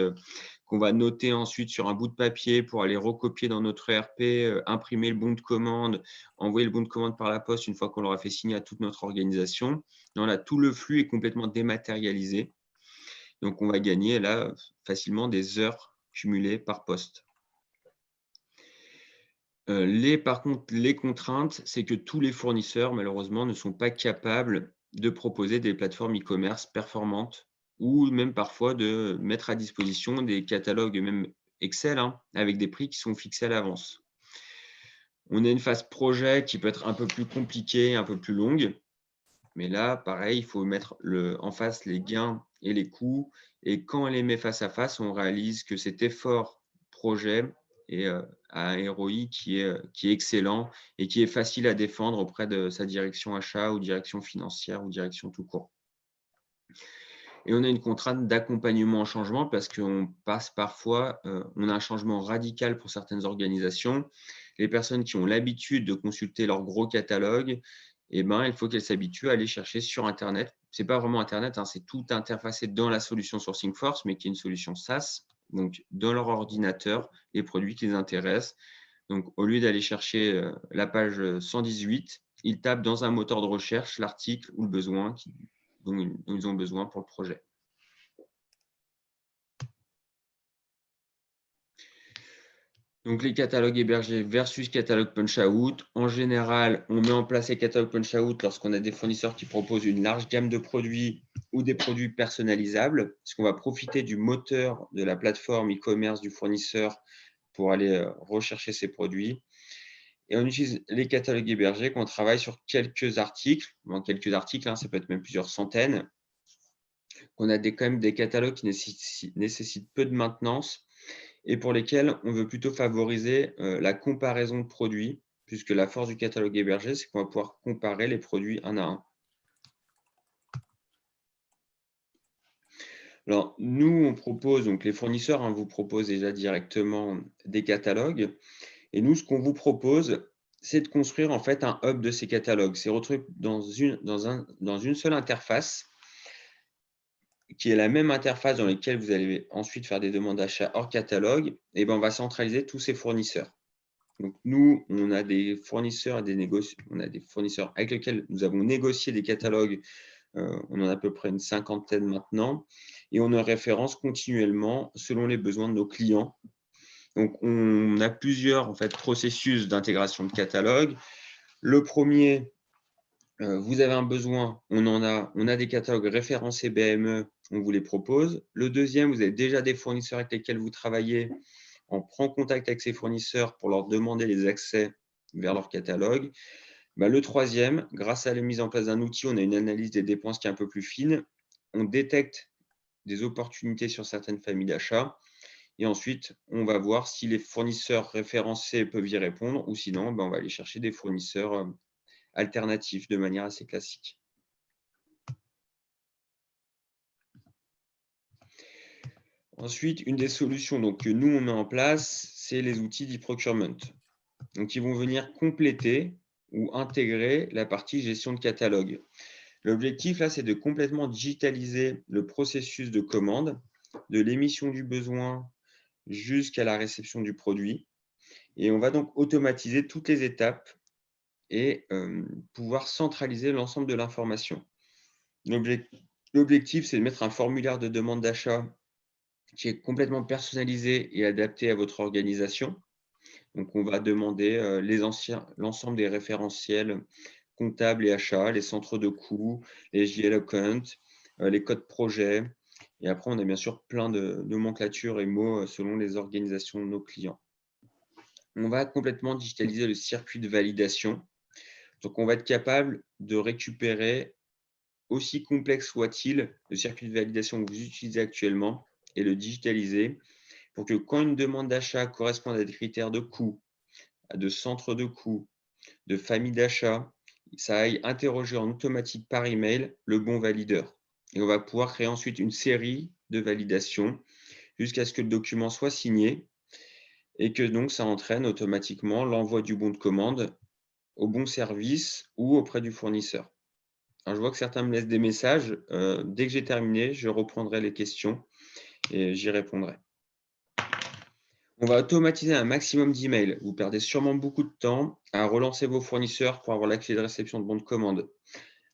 qu'on va noter ensuite sur un bout de papier pour aller recopier dans notre ERP, imprimer le bon de commande, envoyer le bon de commande par la poste une fois qu'on l'aura fait signer à toute notre organisation. Là, tout le flux est complètement dématérialisé. Donc, on va gagner là facilement des heures cumulées par poste. Par contre, les contraintes, c'est que tous les fournisseurs, malheureusement, ne sont pas capables de proposer des plateformes e-commerce performantes ou même parfois de mettre à disposition des catalogues, même Excel, avec des prix qui sont fixés à l'avance. On a une phase projet qui peut être un peu plus compliquée, un peu plus longue. Mais là, pareil, il faut mettre en face les gains et les coûts. Et quand on les met face à face, on réalise que cet effort projet a un ROI qui est excellent et qui est facile à défendre auprès de sa direction achat ou direction financière ou direction tout court. Et on a une contrainte d'accompagnement en changement parce qu'on passe parfois, on a un changement radical pour certaines organisations. Les personnes qui ont l'habitude de consulter leur gros catalogue, il faut qu'elles s'habituent à aller chercher sur Internet. Ce n'est pas vraiment Internet, c'est tout interfacé dans la solution Sourcing Force, mais qui est une solution SaaS, donc dans leur ordinateur, les produits qui les intéressent. Donc, au lieu d'aller chercher la page 118, ils tapent dans un moteur de recherche l'article ou le besoin dont ils ont besoin pour le projet. Donc, les catalogues hébergés versus catalogue punch-out. En général, on met en place les catalogues punch-out lorsqu'on a des fournisseurs qui proposent une large gamme de produits ou des produits personnalisables, parce qu'on va profiter du moteur de la plateforme e-commerce du fournisseur pour aller rechercher ces produits. Et on utilise les catalogues hébergés quand on travaille sur quelques articles. Bon, quelques articles, hein, ça peut être même plusieurs centaines. On a quand même des catalogues qui nécessitent peu de maintenance et pour lesquels on veut plutôt favoriser la comparaison de produits, puisque la force du catalogue hébergé, c'est qu'on va pouvoir comparer les produits un à un. Alors, nous, on propose, donc les fournisseurs vous proposent déjà directement des catalogues. Et nous, ce qu'on vous propose, c'est de construire en fait un hub de ces catalogues. C'est retrouvé dans une seule interface, qui est la même interface dans laquelle vous allez ensuite faire des demandes d'achat hors catalogue. Et ben, on va centraliser tous ces fournisseurs. Donc, nous, on a des fournisseurs on a des fournisseurs avec lesquels nous avons négocié des catalogues. On en a à peu près une cinquantaine maintenant. Et on les référence continuellement selon les besoins de nos clients. Donc, on a plusieurs en fait, processus d'intégration de catalogue. Le premier, vous avez un besoin, on a des catalogues référencés BME, on vous les propose. Le deuxième, vous avez déjà des fournisseurs avec lesquels vous travaillez. On prend contact avec ces fournisseurs pour leur demander les accès vers leur catalogue. Le troisième, grâce à la mise en place d'un outil, on a une analyse des dépenses qui est un peu plus fine. On détecte des opportunités sur certaines familles d'achats. Et ensuite, on va voir si les fournisseurs référencés peuvent y répondre ou sinon, on va aller chercher des fournisseurs alternatifs de manière assez classique. Ensuite, une des solutions que nous, on met en place, c'est les outils d'e-procurement. Donc, ils vont venir compléter ou intégrer la partie gestion de catalogue. L'objectif, là, c'est de complètement digitaliser le processus de commande, de l'émission du besoin jusqu'à la réception du produit. Et on va donc automatiser toutes les étapes et pouvoir centraliser l'ensemble de l'information. L'objectif, c'est de mettre un formulaire de demande d'achat qui est complètement personnalisé et adapté à votre organisation. Donc, on va demander l'ensemble des référentiels comptables et achats, les centres de coûts, les JL account, les codes projet. Et après, on a bien sûr plein de nomenclatures et mots selon les organisations de nos clients. On va complètement digitaliser le circuit de validation. Donc, on va être capable de récupérer, aussi complexe soit-il, le circuit de validation que vous utilisez actuellement et le digitaliser pour que quand une demande d'achat corresponde à des critères de coût, de centre de coût, de famille d'achat, ça aille interroger en automatique par email le bon valideur. Et on va pouvoir créer ensuite une série de validations jusqu'à ce que le document soit signé et que donc ça entraîne automatiquement l'envoi du bon de commande au bon service ou auprès du fournisseur. Alors, je vois que certains me laissent des messages. Dès que j'ai terminé, je reprendrai les questions et j'y répondrai. On va automatiser un maximum d'emails. Vous perdez sûrement beaucoup de temps à relancer vos fournisseurs pour avoir la clé de réception de bon de commande,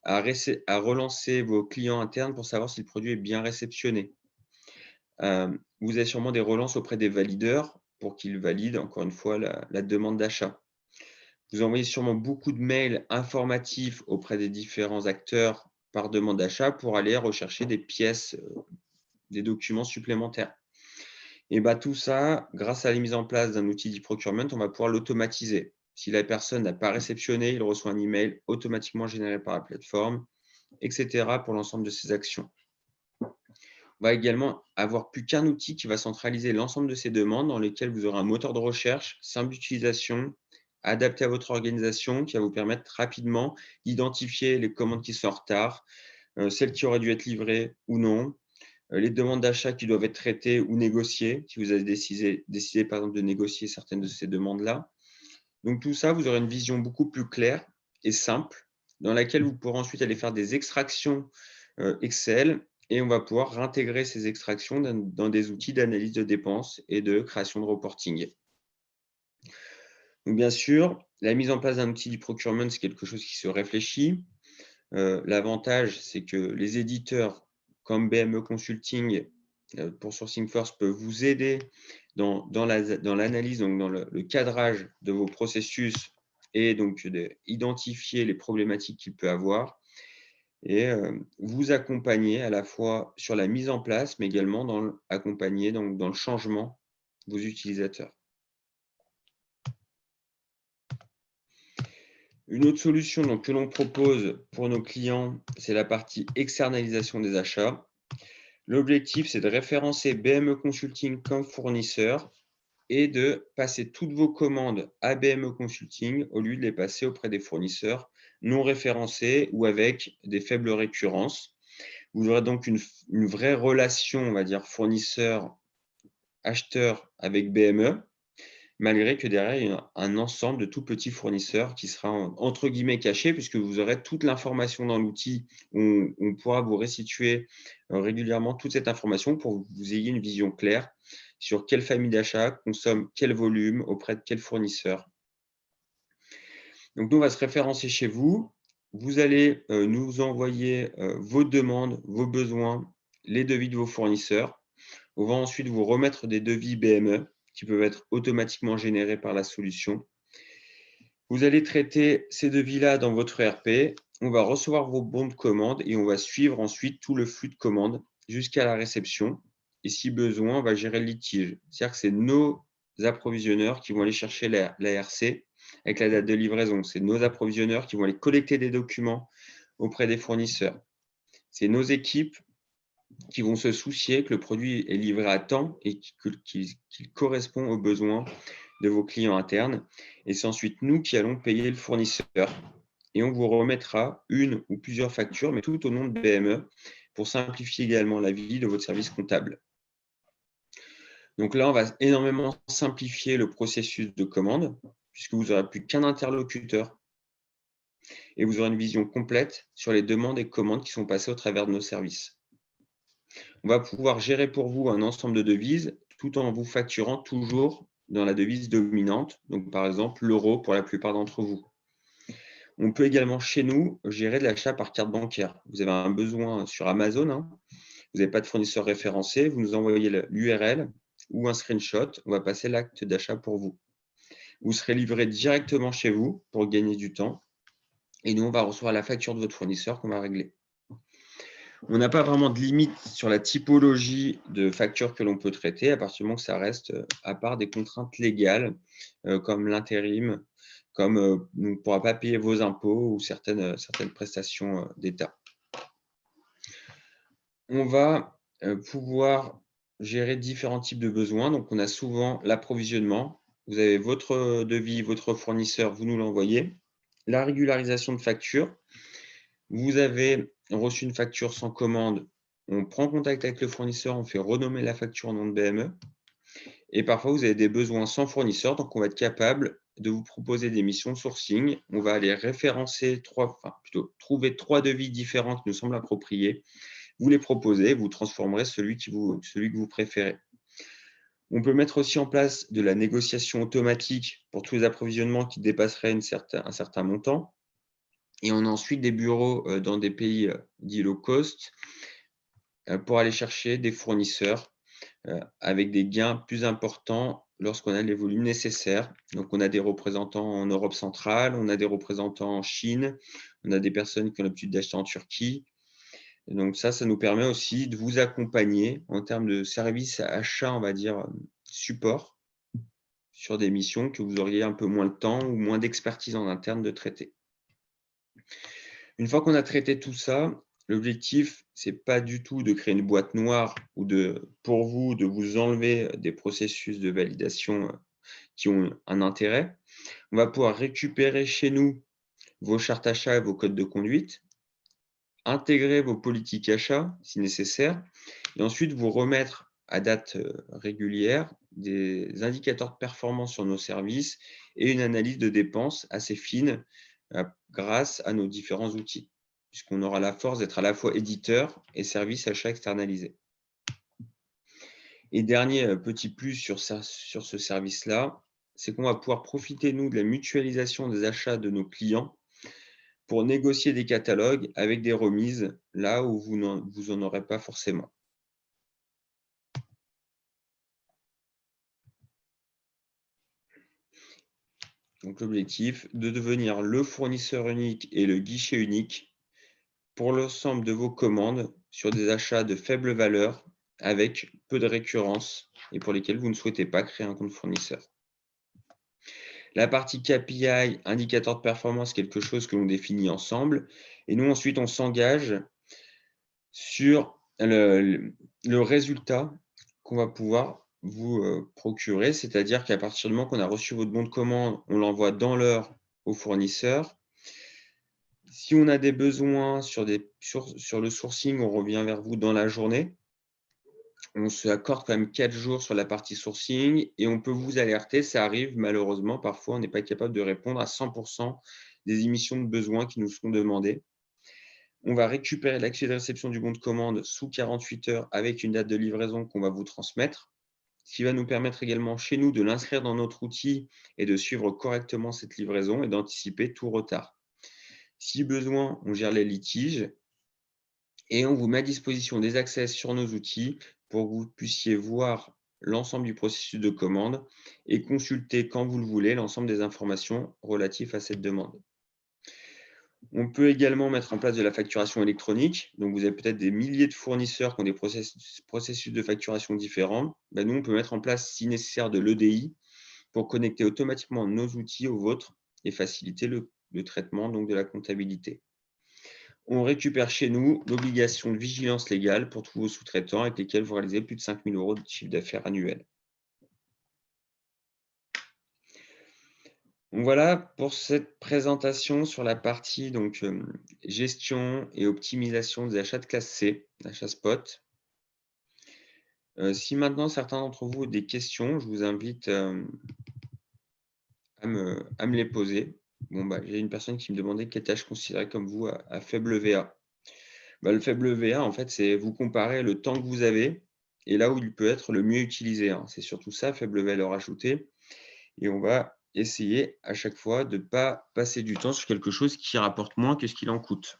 à relancer vos clients internes pour savoir si le produit est bien réceptionné. Vous avez sûrement des relances auprès des valideurs pour qu'ils valident, encore une fois, la demande d'achat. Vous envoyez sûrement beaucoup de mails informatifs auprès des différents acteurs par demande d'achat pour aller rechercher des pièces, des documents supplémentaires. Et tout ça, grâce à la mise en place d'un outil d'e-procurement, on va pouvoir l'automatiser. Si la personne n'a pas réceptionné, il reçoit un email automatiquement généré par la plateforme, etc. pour l'ensemble de ces actions. On va également avoir plus qu'un outil qui va centraliser l'ensemble de ces demandes dans lesquelles vous aurez un moteur de recherche, simple d'utilisation, adapté à votre organisation, qui va vous permettre rapidement d'identifier les commandes qui sont en retard, celles qui auraient dû être livrées ou non, les demandes d'achat qui doivent être traitées ou négociées, si vous avez décidé par exemple de négocier certaines de ces demandes-là. Donc tout ça, vous aurez une vision beaucoup plus claire et simple dans laquelle vous pourrez ensuite aller faire des extractions Excel et on va pouvoir réintégrer ces extractions dans des outils d'analyse de dépenses et de création de reporting. Donc bien sûr, la mise en place d'un outil du procurement, c'est quelque chose qui se réfléchit. L'avantage, c'est que les éditeurs comme BME Consulting pour Sourcing First peuvent vous aider dans l'analyse, donc dans le cadrage de vos processus et donc d'identifier les problématiques qu'il peut avoir et vous accompagner à la fois sur la mise en place, mais également accompagner dans le changement vos utilisateurs. Une autre solution donc, que l'on propose pour nos clients, c'est la partie externalisation des achats. L'objectif, c'est de référencer BME Consulting comme fournisseur et de passer toutes vos commandes à BME Consulting au lieu de les passer auprès des fournisseurs non référencés ou avec des faibles récurrences. Vous aurez donc une vraie relation, on va dire, fournisseur-acheteur avec BME, malgré que derrière, il y a un ensemble de tout petits fournisseurs qui sera entre guillemets caché, puisque vous aurez toute l'information dans l'outil. On pourra vous restituer régulièrement toute cette information pour que vous ayez une vision claire sur quelle famille d'achat consomme quel volume auprès de quel fournisseur. Donc, nous, on va se référencer chez vous. Vous allez nous envoyer vos demandes, vos besoins, les devis de vos fournisseurs. On va ensuite vous remettre des devis BME qui peuvent être automatiquement générés par la solution. Vous allez traiter ces devis-là dans votre ERP. On va recevoir vos bons de commande et on va suivre ensuite tout le flux de commandes jusqu'à la réception. Et si besoin, on va gérer le litige. C'est-à-dire que c'est nos approvisionneurs qui vont aller chercher l'ARC avec la date de livraison. C'est nos approvisionneurs qui vont aller collecter des documents auprès des fournisseurs. C'est nos équipes qui vont se soucier que le produit est livré à temps et qu'il correspond aux besoins de vos clients internes. Et c'est ensuite nous qui allons payer le fournisseur. Et on vous remettra une ou plusieurs factures, mais tout au nom de BME, pour simplifier également la vie de votre service comptable. Donc là, on va énormément simplifier le processus de commande, puisque vous n'aurez plus qu'un interlocuteur et vous aurez une vision complète sur les demandes et commandes qui sont passées au travers de nos services. On va pouvoir gérer pour vous un ensemble de devises tout en vous facturant toujours dans la devise dominante, donc par exemple l'euro pour la plupart d'entre vous. On peut également chez nous gérer de l'achat par carte bancaire. Vous avez un besoin sur Amazon, hein, vous n'avez pas de fournisseur référencé, vous nous envoyez l'URL ou un screenshot, on va passer l'acte d'achat pour vous. Vous serez livré directement chez vous pour gagner du temps et nous, on va recevoir la facture de votre fournisseur qu'on va régler. On n'a pas vraiment de limite sur la typologie de factures que l'on peut traiter à partir du moment que ça reste à part des contraintes légales comme l'intérim, comme on ne pourra pas payer vos impôts ou certaines prestations d'État. On va pouvoir gérer différents types de besoins. Donc, on a souvent l'approvisionnement. Vous avez votre devis, votre fournisseur, vous nous l'envoyez. La régularisation de facture. Vous avez reçu une facture sans commande. On prend contact avec le fournisseur, on fait renommer la facture en nom de BME. Et parfois, vous avez des besoins sans fournisseur, donc on va être capable de vous proposer des missions de sourcing. On va aller référencer trouver 3 devis différents qui nous semblent appropriés. Vous les proposez, vous transformerez celui que vous préférez. On peut mettre aussi en place de la négociation automatique pour tous les approvisionnements qui dépasseraient un certain montant. Et on a ensuite des bureaux dans des pays dits low cost pour aller chercher des fournisseurs avec des gains plus importants lorsqu'on a les volumes nécessaires. Donc, on a des représentants en Europe centrale, on a des représentants en Chine, on a des personnes qui ont l'habitude d'acheter en Turquie. Et donc, ça nous permet aussi de vous accompagner en termes de service achat, on va dire, support sur des missions que vous auriez un peu moins de temps ou moins d'expertise en interne de traiter. Une fois qu'on a traité tout ça, l'objectif, ce n'est pas du tout de créer une boîte noire ou pour vous de vous enlever des processus de validation qui ont un intérêt. On va pouvoir récupérer chez nous vos chartes achats et vos codes de conduite, intégrer vos politiques achats si nécessaire, et ensuite vous remettre à date régulière des indicateurs de performance sur nos services et une analyse de dépenses assez fine grâce à nos différents outils, puisqu'on aura la force d'être à la fois éditeur et service achat externalisé. Et dernier petit plus sur ce service-là, c'est qu'on va pouvoir profiter, nous, de la mutualisation des achats de nos clients pour négocier des catalogues avec des remises là où vous n'en aurez pas forcément. Donc l'objectif, de devenir le fournisseur unique et le guichet unique pour l'ensemble de vos commandes sur des achats de faible valeur avec peu de récurrence et pour lesquels vous ne souhaitez pas créer un compte fournisseur. La partie KPI, indicateur de performance, quelque chose que l'on définit ensemble. Et nous, ensuite, on s'engage sur le résultat qu'on va pouvoir vous procurer. C'est-à-dire qu'à partir du moment qu'on a reçu votre bon de commande, on l'envoie dans l'heure au fournisseur. Si on a des besoins sur le sourcing, on revient vers vous dans la journée. On se accorde quand même 4 jours sur la partie sourcing et on peut vous alerter. Ça arrive malheureusement, parfois, on n'est pas capable de répondre à 100% des émissions de besoins qui nous sont demandées. On va récupérer l'accusé de réception du bon de commande sous 48 heures avec une date de livraison qu'on va vous transmettre, ce qui va nous permettre également chez nous de l'inscrire dans notre outil et de suivre correctement cette livraison et d'anticiper tout retard. Si besoin, on gère les litiges et on vous met à disposition des accès sur nos outils pour que vous puissiez voir l'ensemble du processus de commande et consulter quand vous le voulez l'ensemble des informations relatives à cette demande. On peut également mettre en place de la facturation électronique. Donc, vous avez peut-être des milliers de fournisseurs qui ont des processus de facturation différents. Nous, on peut mettre en place, si nécessaire, de l'EDI pour connecter automatiquement nos outils aux vôtres et faciliter le traitement donc, de la comptabilité. On récupère chez nous l'obligation de vigilance légale pour tous vos sous-traitants avec lesquels vous réalisez plus de 5 000 € de chiffre d'affaires annuel. Donc voilà pour cette présentation sur la partie donc, gestion et optimisation des achats de classe C, achats spot. Si maintenant certains d'entre vous ont des questions, je vous invite à me les poser. J'ai une personne qui me demandait quelle tâche considérée comme vous à faible VA. Le faible VA, en fait, c'est vous comparer le temps que vous avez et là où il peut être le mieux utilisé, hein. C'est surtout ça, faible valeur ajoutée. Et on va essayer à chaque fois de ne pas passer du temps sur quelque chose qui rapporte moins que ce qu'il en coûte.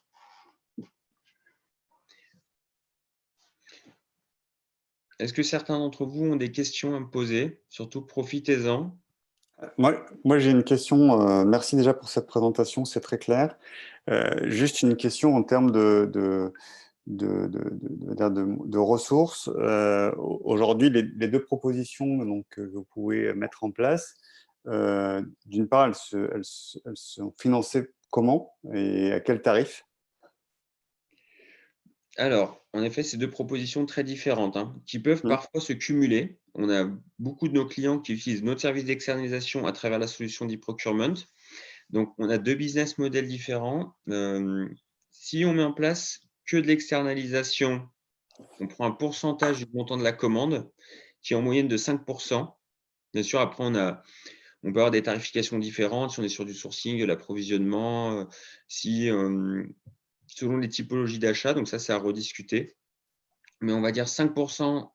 Est-ce que certains d'entre vous ont des questions à me poser? Surtout, profitez-en. Moi j'ai une question. Merci déjà pour cette présentation, c'est très clair. Juste une question en termes de ressources. Aujourd'hui, les deux propositions donc, que vous pouvez mettre en place, d'une part, elles sont financées comment et à quel tarif? Alors, en effet, c'est deux propositions très différentes, hein, qui peuvent parfois se cumuler. On a beaucoup de nos clients qui utilisent notre service d'externalisation à travers la solution d'e-procurement. Donc, on a deux business models différents. Si on met en place que de l'externalisation, on prend un pourcentage du montant de la commande qui est en moyenne de 5%. Bien sûr, après, on peut avoir des tarifications différentes si on est sur du sourcing, de l'approvisionnement, selon les typologies d'achat. Donc ça, c'est à rediscuter. Mais on va dire 5%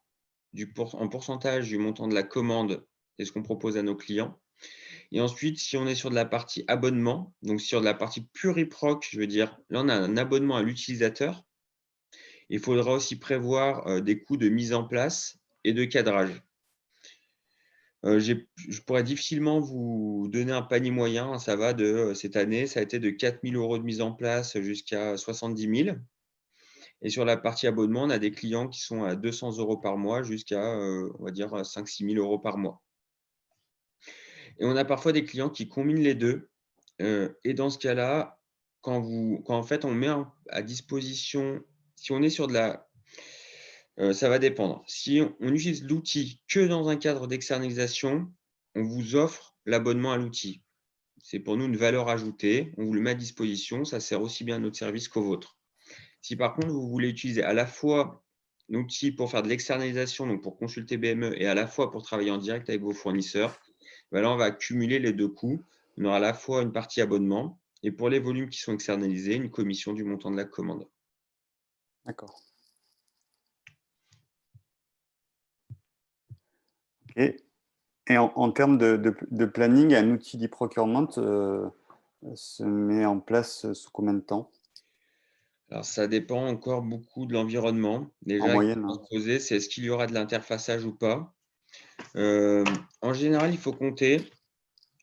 en pourcentage du montant de la commande, c'est ce qu'on propose à nos clients. Et ensuite, si on est sur de la partie abonnement, donc sur de la partie pluriproc, je veux dire, là, on a un abonnement à l'utilisateur. Il faudra aussi prévoir des coûts de mise en place et de cadrage. Je pourrais difficilement vous donner un panier moyen. Ça va de cette année, ça a été de 4 000 € de mise en place jusqu'à 70 000. Et sur la partie abonnement, on a des clients qui sont à 200 € par mois jusqu'à, on va dire, 5 000 – 6 000 € par mois. Et on a parfois des clients qui combinent les deux. Et dans ce cas-là, quand en fait on met à disposition, si on est sur de la ça va dépendre. Si on utilise l'outil que dans un cadre d'externalisation, on vous offre l'abonnement à l'outil. C'est pour nous une valeur ajoutée, on vous le met à disposition, ça sert aussi bien à notre service qu'au vôtre. Si par contre, vous voulez utiliser à la fois l'outil pour faire de l'externalisation, donc pour consulter BME, et à la fois pour travailler en direct avec vos fournisseurs, là, on va cumuler les deux coûts. On aura à la fois une partie abonnement et pour les volumes qui sont externalisés, une commission du montant de la commande. D'accord. Ok. Et en termes de planning, un outil d'e-procurement se met en place sous combien de temps? Alors, ça dépend encore beaucoup de l'environnement. En Déjà, la moyenne, question à hein. se poser, c'est est-ce qu'il y aura de l'interfaçage ou pas? En général, il faut compter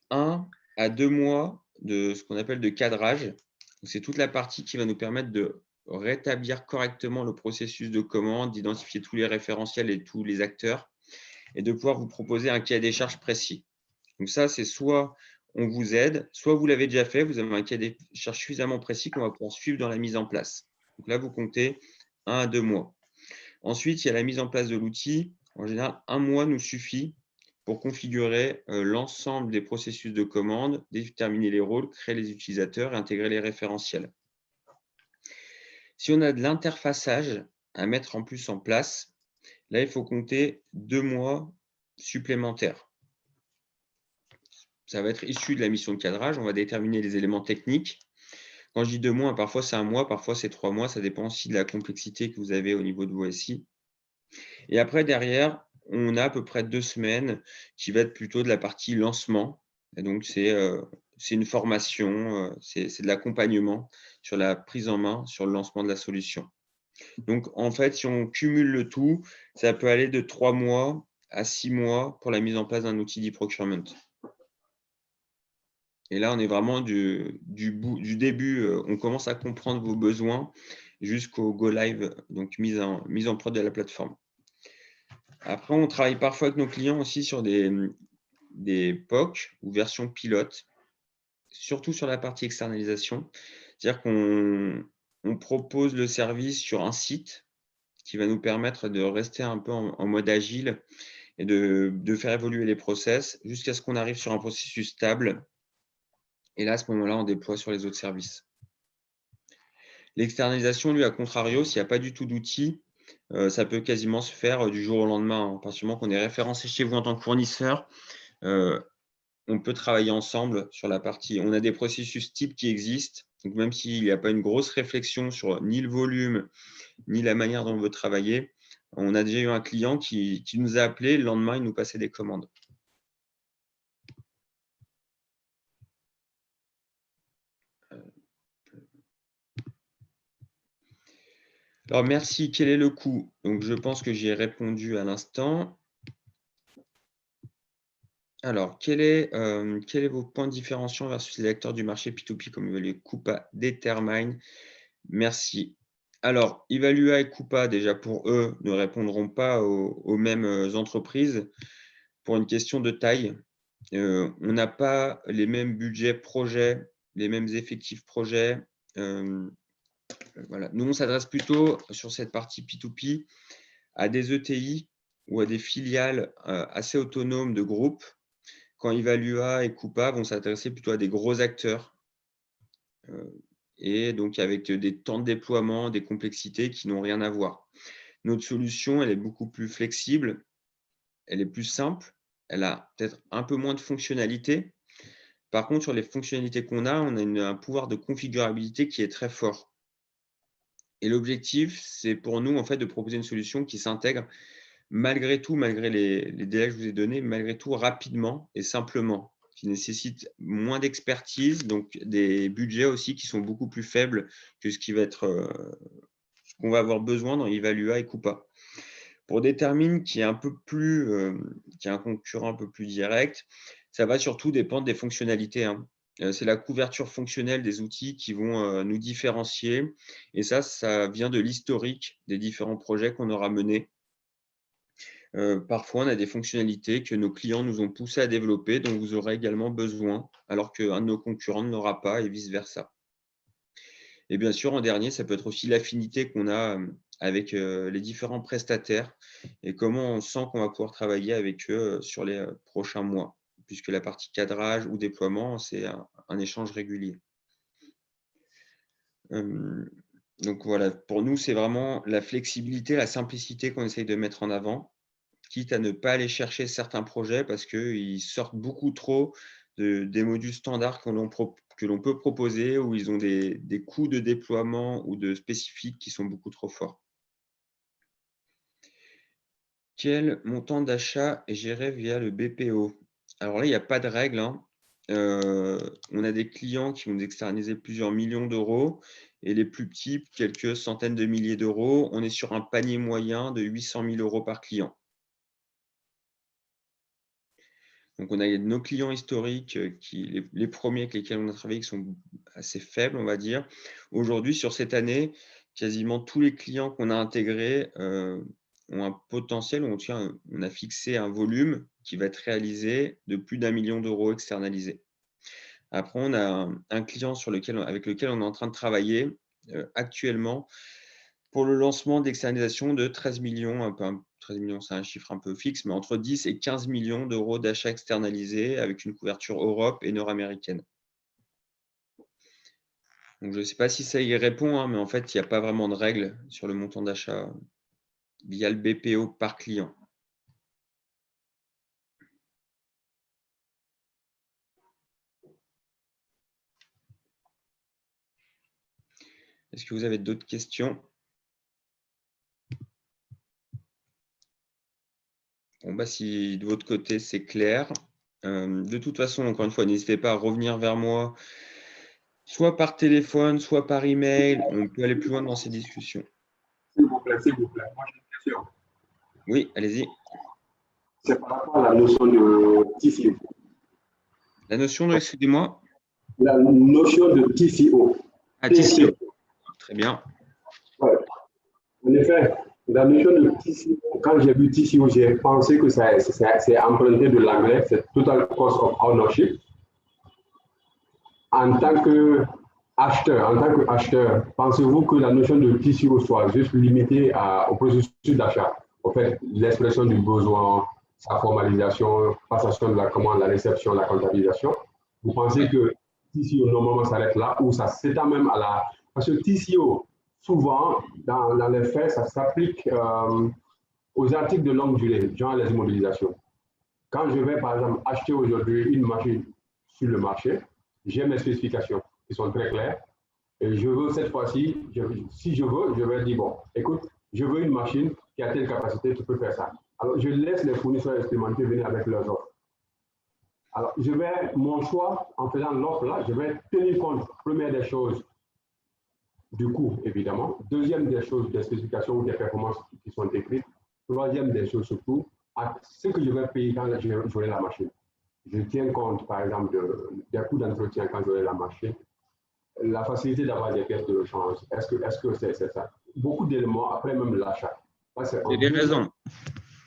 1 à 2 mois de ce qu'on appelle de cadrage. C'est toute la partie qui va nous permettre de rétablir correctement le processus de commande, d'identifier tous les référentiels et tous les acteurs et de pouvoir vous proposer un cahier des charges précis. Donc ça, c'est soit on vous aide. Soit vous l'avez déjà fait, vous avez un cahier des charges suffisamment précis qu'on va pouvoir suivre dans la mise en place. Donc là, vous comptez 1 à 2 mois. Ensuite, il y a la mise en place de l'outil. En général, 1 mois nous suffit pour configurer l'ensemble des processus de commande, déterminer les rôles, créer les utilisateurs et intégrer les référentiels. Si on a de l'interfaçage à mettre en plus en place, là, il faut compter 2 mois supplémentaires. Ça va être issu de la mission de cadrage. On va déterminer les éléments techniques. Quand je dis 2 mois, parfois c'est 1 mois, parfois c'est 3 mois. Ça dépend aussi de la complexité que vous avez au niveau de vos SI. Et après, derrière, on a à peu près 2 semaines qui va être plutôt de la partie lancement. Et donc, c'est une formation, c'est de l'accompagnement sur la prise en main, sur le lancement de la solution. Donc, en fait, si on cumule le tout, ça peut aller de 3 mois à 6 mois pour la mise en place d'un outil d'e-procurement. Et là, on est vraiment du début, on commence à comprendre vos besoins jusqu'au go live, donc mise en prod de la plateforme. Après, on travaille parfois avec nos clients aussi sur des POC ou versions pilotes, surtout sur la partie externalisation. C'est-à-dire qu'on propose le service sur un site qui va nous permettre de rester un peu en mode agile et de faire évoluer les process jusqu'à ce qu'on arrive sur un processus stable. Et là, à ce moment-là, on déploie sur les autres services. L'externalisation, lui, à contrario, s'il n'y a pas du tout d'outils, ça peut quasiment se faire du jour au lendemain. À partir du moment qu'on est référencé chez vous en tant que fournisseur, on peut travailler ensemble sur la partie. On a des processus types qui existent. Donc, même s'il n'y a pas une grosse réflexion sur ni le volume, ni la manière dont on veut travailler, on a déjà eu un client qui nous a appelé, le lendemain, il nous passait des commandes. Alors, merci. Quel est le coût? Donc, je pense que j'y ai répondu à l'instant. Alors, quel est vos points de différenciation versus les acteurs du marché P2P comme Evalua, Coupa, Determine? Merci. Alors, Evalua et Coupa, déjà pour eux, ne répondront pas aux mêmes entreprises pour une question de taille. On n'a pas les mêmes budgets projets, les mêmes effectifs projets. Voilà. Nous, on s'adresse plutôt sur cette partie P2P à des ETI ou à des filiales assez autonomes de groupes, quand Evalua et Coupa vont s'intéresser plutôt à des gros acteurs et donc avec des temps de déploiement, des complexités qui n'ont rien à voir. Notre solution, elle est beaucoup plus flexible, elle est plus simple, elle a peut-être un peu moins de fonctionnalités. Par contre, sur les fonctionnalités qu'on a, on a un pouvoir de configurabilité qui est très fort. Et l'objectif, c'est pour nous en fait de proposer une solution qui s'intègre malgré tout, malgré les délais que je vous ai donnés, malgré tout rapidement et simplement, qui nécessite moins d'expertise, donc des budgets aussi qui sont beaucoup plus faibles que ce qui va être, ce qu'on va avoir besoin dans Evalua et Coupa. Pour Determine, qui est un peu plus, qui est un concurrent un peu plus direct, ça va surtout dépendre des fonctionnalités, hein. C'est la couverture fonctionnelle des outils qui vont nous différencier. Et ça vient de l'historique des différents projets qu'on aura menés. Parfois, on a des fonctionnalités que nos clients nous ont poussés à développer, dont vous aurez également besoin, alors qu'un de nos concurrents ne l'aura pas et vice-versa. Et bien sûr, en dernier, ça peut être aussi l'affinité qu'on a avec les différents prestataires et comment on sent qu'on va pouvoir travailler avec eux sur les prochains mois, puisque la partie cadrage ou déploiement, c'est un échange régulier. Donc voilà, pour nous, c'est vraiment la flexibilité, la simplicité qu'on essaye de mettre en avant, quitte à ne pas aller chercher certains projets parce qu'ils sortent beaucoup trop des modules standards que l'on peut proposer, où ils ont des coûts de déploiement ou de spécifiques qui sont beaucoup trop forts. Quel montant d'achat est géré via le BPO? Alors là, il n'y a pas de règle, hein. On a des clients qui vont nous externaliser plusieurs millions d'euros et les plus petits, quelques centaines de milliers d'euros. On est sur un panier moyen de 800 000 € par client. Donc, on a nos clients historiques, les premiers avec lesquels on a travaillé, qui sont assez faibles, on va dire. Aujourd'hui, sur cette année, quasiment tous les clients qu'on a intégrés ont un potentiel, on a fixé un volume qui va être réalisé de plus d'1 million d'euros externalisés. Après, on a un client avec lequel on est en train de travailler actuellement pour le lancement d'externalisation de 13 millions, 13 millions, c'est un chiffre un peu fixe, mais entre 10 et 15 millions d'euros d'achats externalisés avec une couverture Europe et nord-américaine. Donc, je ne sais pas si ça y répond, hein, mais en fait, il n'y a pas vraiment de règle sur le montant d'achat via le BPO par client. Est-ce que vous avez d'autres questions? Bon, bah, si de votre côté, c'est clair. De toute façon, encore une fois, n'hésitez pas à revenir vers moi, soit par téléphone, soit par email. On peut aller plus loin dans ces discussions. S'il vous plaît. Moi, j'ai une question. Oui, allez-y. C'est par rapport à la notion de TCO. La notion de, excusez-moi, La notion de TCO. TCO. Très bien. Ouais. En effet, la notion de TCO, quand j'ai vu TCO, j'ai pensé que c'est emprunté de l'anglais, c'est Total Cost of Ownership. En tant qu'acheteur, pensez-vous que la notion de TCO soit juste limitée au processus d'achat? En fait, l'expression du besoin, sa formalisation, passation de la commande, la réception, la comptabilisation. Vous pensez que TCO normalement s'arrête là ou ça s'étend même à la... Parce que TCO, souvent, dans les faits, ça s'applique aux articles de longue durée, genre les immobilisations. Quand je vais, par exemple, acheter aujourd'hui une machine sur le marché, j'ai mes spécifications qui sont très claires. Et je veux cette fois-ci, si je veux, je vais dire, bon, écoute, je veux une machine qui a telle capacité, tu peux faire ça. Alors, je laisse les fournisseurs expérimentés venir avec leurs offres. Alors, mon choix, en faisant l'offre là, je vais tenir compte, première des choses, du coût, évidemment. Deuxième des choses, des spécifications ou des performances qui sont écrites. Troisième des choses, surtout, à ce que je vais payer quand j'aurai la machine. Je tiens compte, par exemple, des coûts d'entretien quand j'aurai la machine, la facilité d'avoir des pièces de rechange. Est-ce que c'est ça? Beaucoup d'éléments, après même l'achat. Vous avez raison.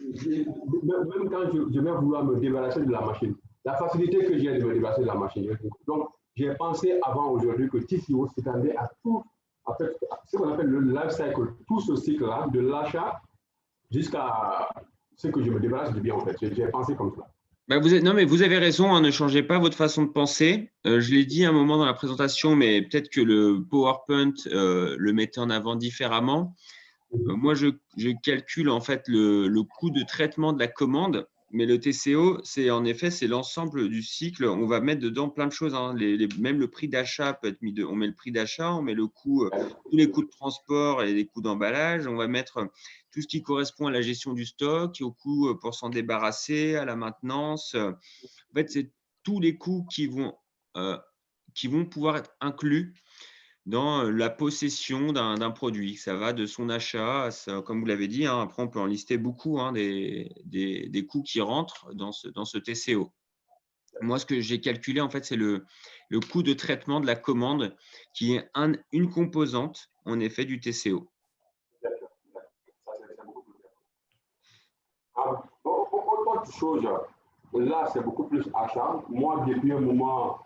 Même quand je vais vouloir me débarrasser de la machine, la facilité que j'ai de me débarrasser de la machine. Donc, j'ai pensé avant aujourd'hui que TCO s'étendait à tout, en fait, ce qu'on appelle le life cycle, tout ce cycle-là, de l'achat jusqu'à ce que je me débarrasse du bien, en fait. J'ai pensé comme ça. Bah, non, mais vous avez raison, hein, ne changez pas votre façon de penser. Je l'ai dit à un moment dans la présentation, mais peut-être que le PowerPoint le mettait en avant différemment. Moi, je calcule en fait le coût de traitement de la commande, mais le TCO, c'est en effet, c'est l'ensemble du cycle. On va mettre dedans plein de choses, hein. Même le prix d'achat peut être mis on met le prix d'achat, on met le coût, tous les coûts de transport et les coûts d'emballage. On va mettre tout ce qui correspond à la gestion du stock, au coût pour s'en débarrasser, à la maintenance. En fait, c'est tous les coûts qui vont pouvoir être inclus dans la possession d'un produit. Ça va de son achat, comme vous l'avez dit, hein, après on peut en lister beaucoup, hein, des coûts qui rentrent dans ce TCO. Moi, ce que j'ai calculé, en fait, c'est le coût de traitement de la commande qui est une composante, en effet, du TCO. Autre chose, là, c'est beaucoup plus achat. Moi, depuis un moment,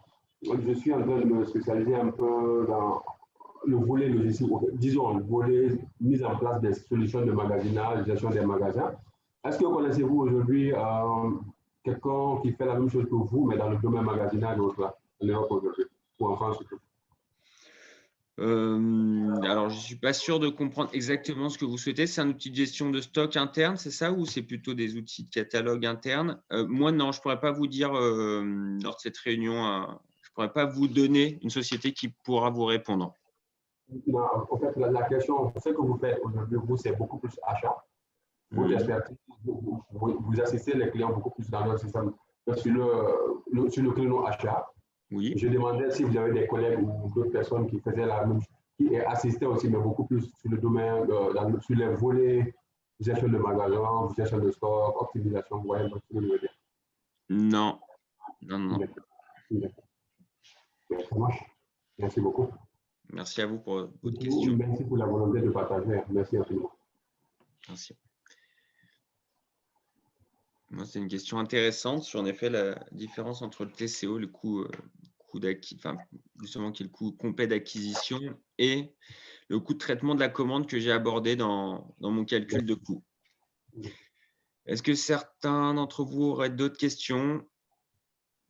je suis en train de me spécialiser un peu dans le volet logistique, disons, le volet mise en place des solutions de magasinage, gestion des magasins. Est-ce que connaissez-vous aujourd'hui quelqu'un qui fait la même chose que vous, mais dans le domaine magasinage en Europe aujourd'hui, ou en France surtout? Alors, je ne suis pas sûr de comprendre exactement ce que vous souhaitez. C'est un outil de gestion de stock interne, c'est ça, ou c'est plutôt des outils de catalogue interne? Moi, non, je ne pourrais pas vous dire lors de cette réunion, je ne pourrais pas vous donner une société qui pourra vous répondre. Non, en fait, la question, ce que vous faites aujourd'hui, vous, c'est beaucoup plus achat. Votre expertise, vous assistez les clients beaucoup plus dans leur système sur le créneau achat. Oui. Je demandais si vous avez des collègues ou d'autres personnes qui faisaient la même chose, qui assistaient aussi, mais beaucoup plus sur le domaine, sur les volets, gestion de magasin, gestion de stock, optimisation, vous voyez ce que je veux dire. Non, non, non. Ça marche. Merci beaucoup. Merci à vous pour votre question. Merci pour la volonté de partager. Merci infiniment. Merci. C'est une question intéressante sur en effet la différence entre le TCO, le coût coût justement qui est le coût complet d'acquisition et le coût de traitement de la commande que j'ai abordé dans mon calcul de coût. Est-ce que certains d'entre vous auraient d'autres questions?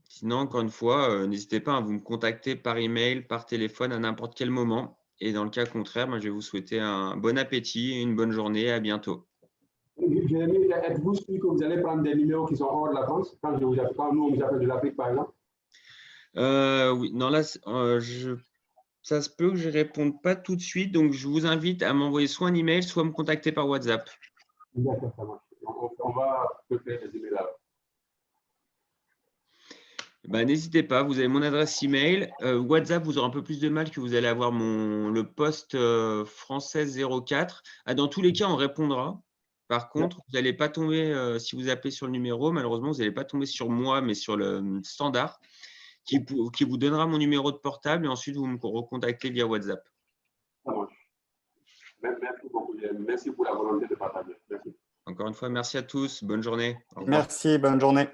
Sinon, encore une fois, n'hésitez pas à vous me contacter par email, par téléphone à n'importe quel moment. Et dans le cas contraire, moi, je vais vous souhaiter un bon appétit, une bonne journée. À bientôt. Jérémy, êtes-vous sûr que vous allez prendre des numéros qui sont hors de la France quand nous, on vous appelle de l'Afrique, par exemple? Oui, non, là, ça se peut que je ne réponde pas tout de suite. Donc, je vous invite à m'envoyer soit un email, soit me contacter par WhatsApp. D'accord, ça marche. On va te faire des emails là. N'hésitez pas, vous avez mon adresse email. WhatsApp, vous aurez un peu plus de mal que vous allez avoir le poste français 04. Dans tous les cas, on répondra. Par contre, vous n'allez pas tomber, si vous appelez sur le numéro, malheureusement, vous n'allez pas tomber sur moi, mais sur le standard qui vous donnera mon numéro de portable et ensuite vous me recontactez via WhatsApp. Ça marche. Merci beaucoup. Merci pour la volonté de partager. Merci. Encore une fois, merci à tous. Bonne journée. Au revoir. Merci, bonne journée.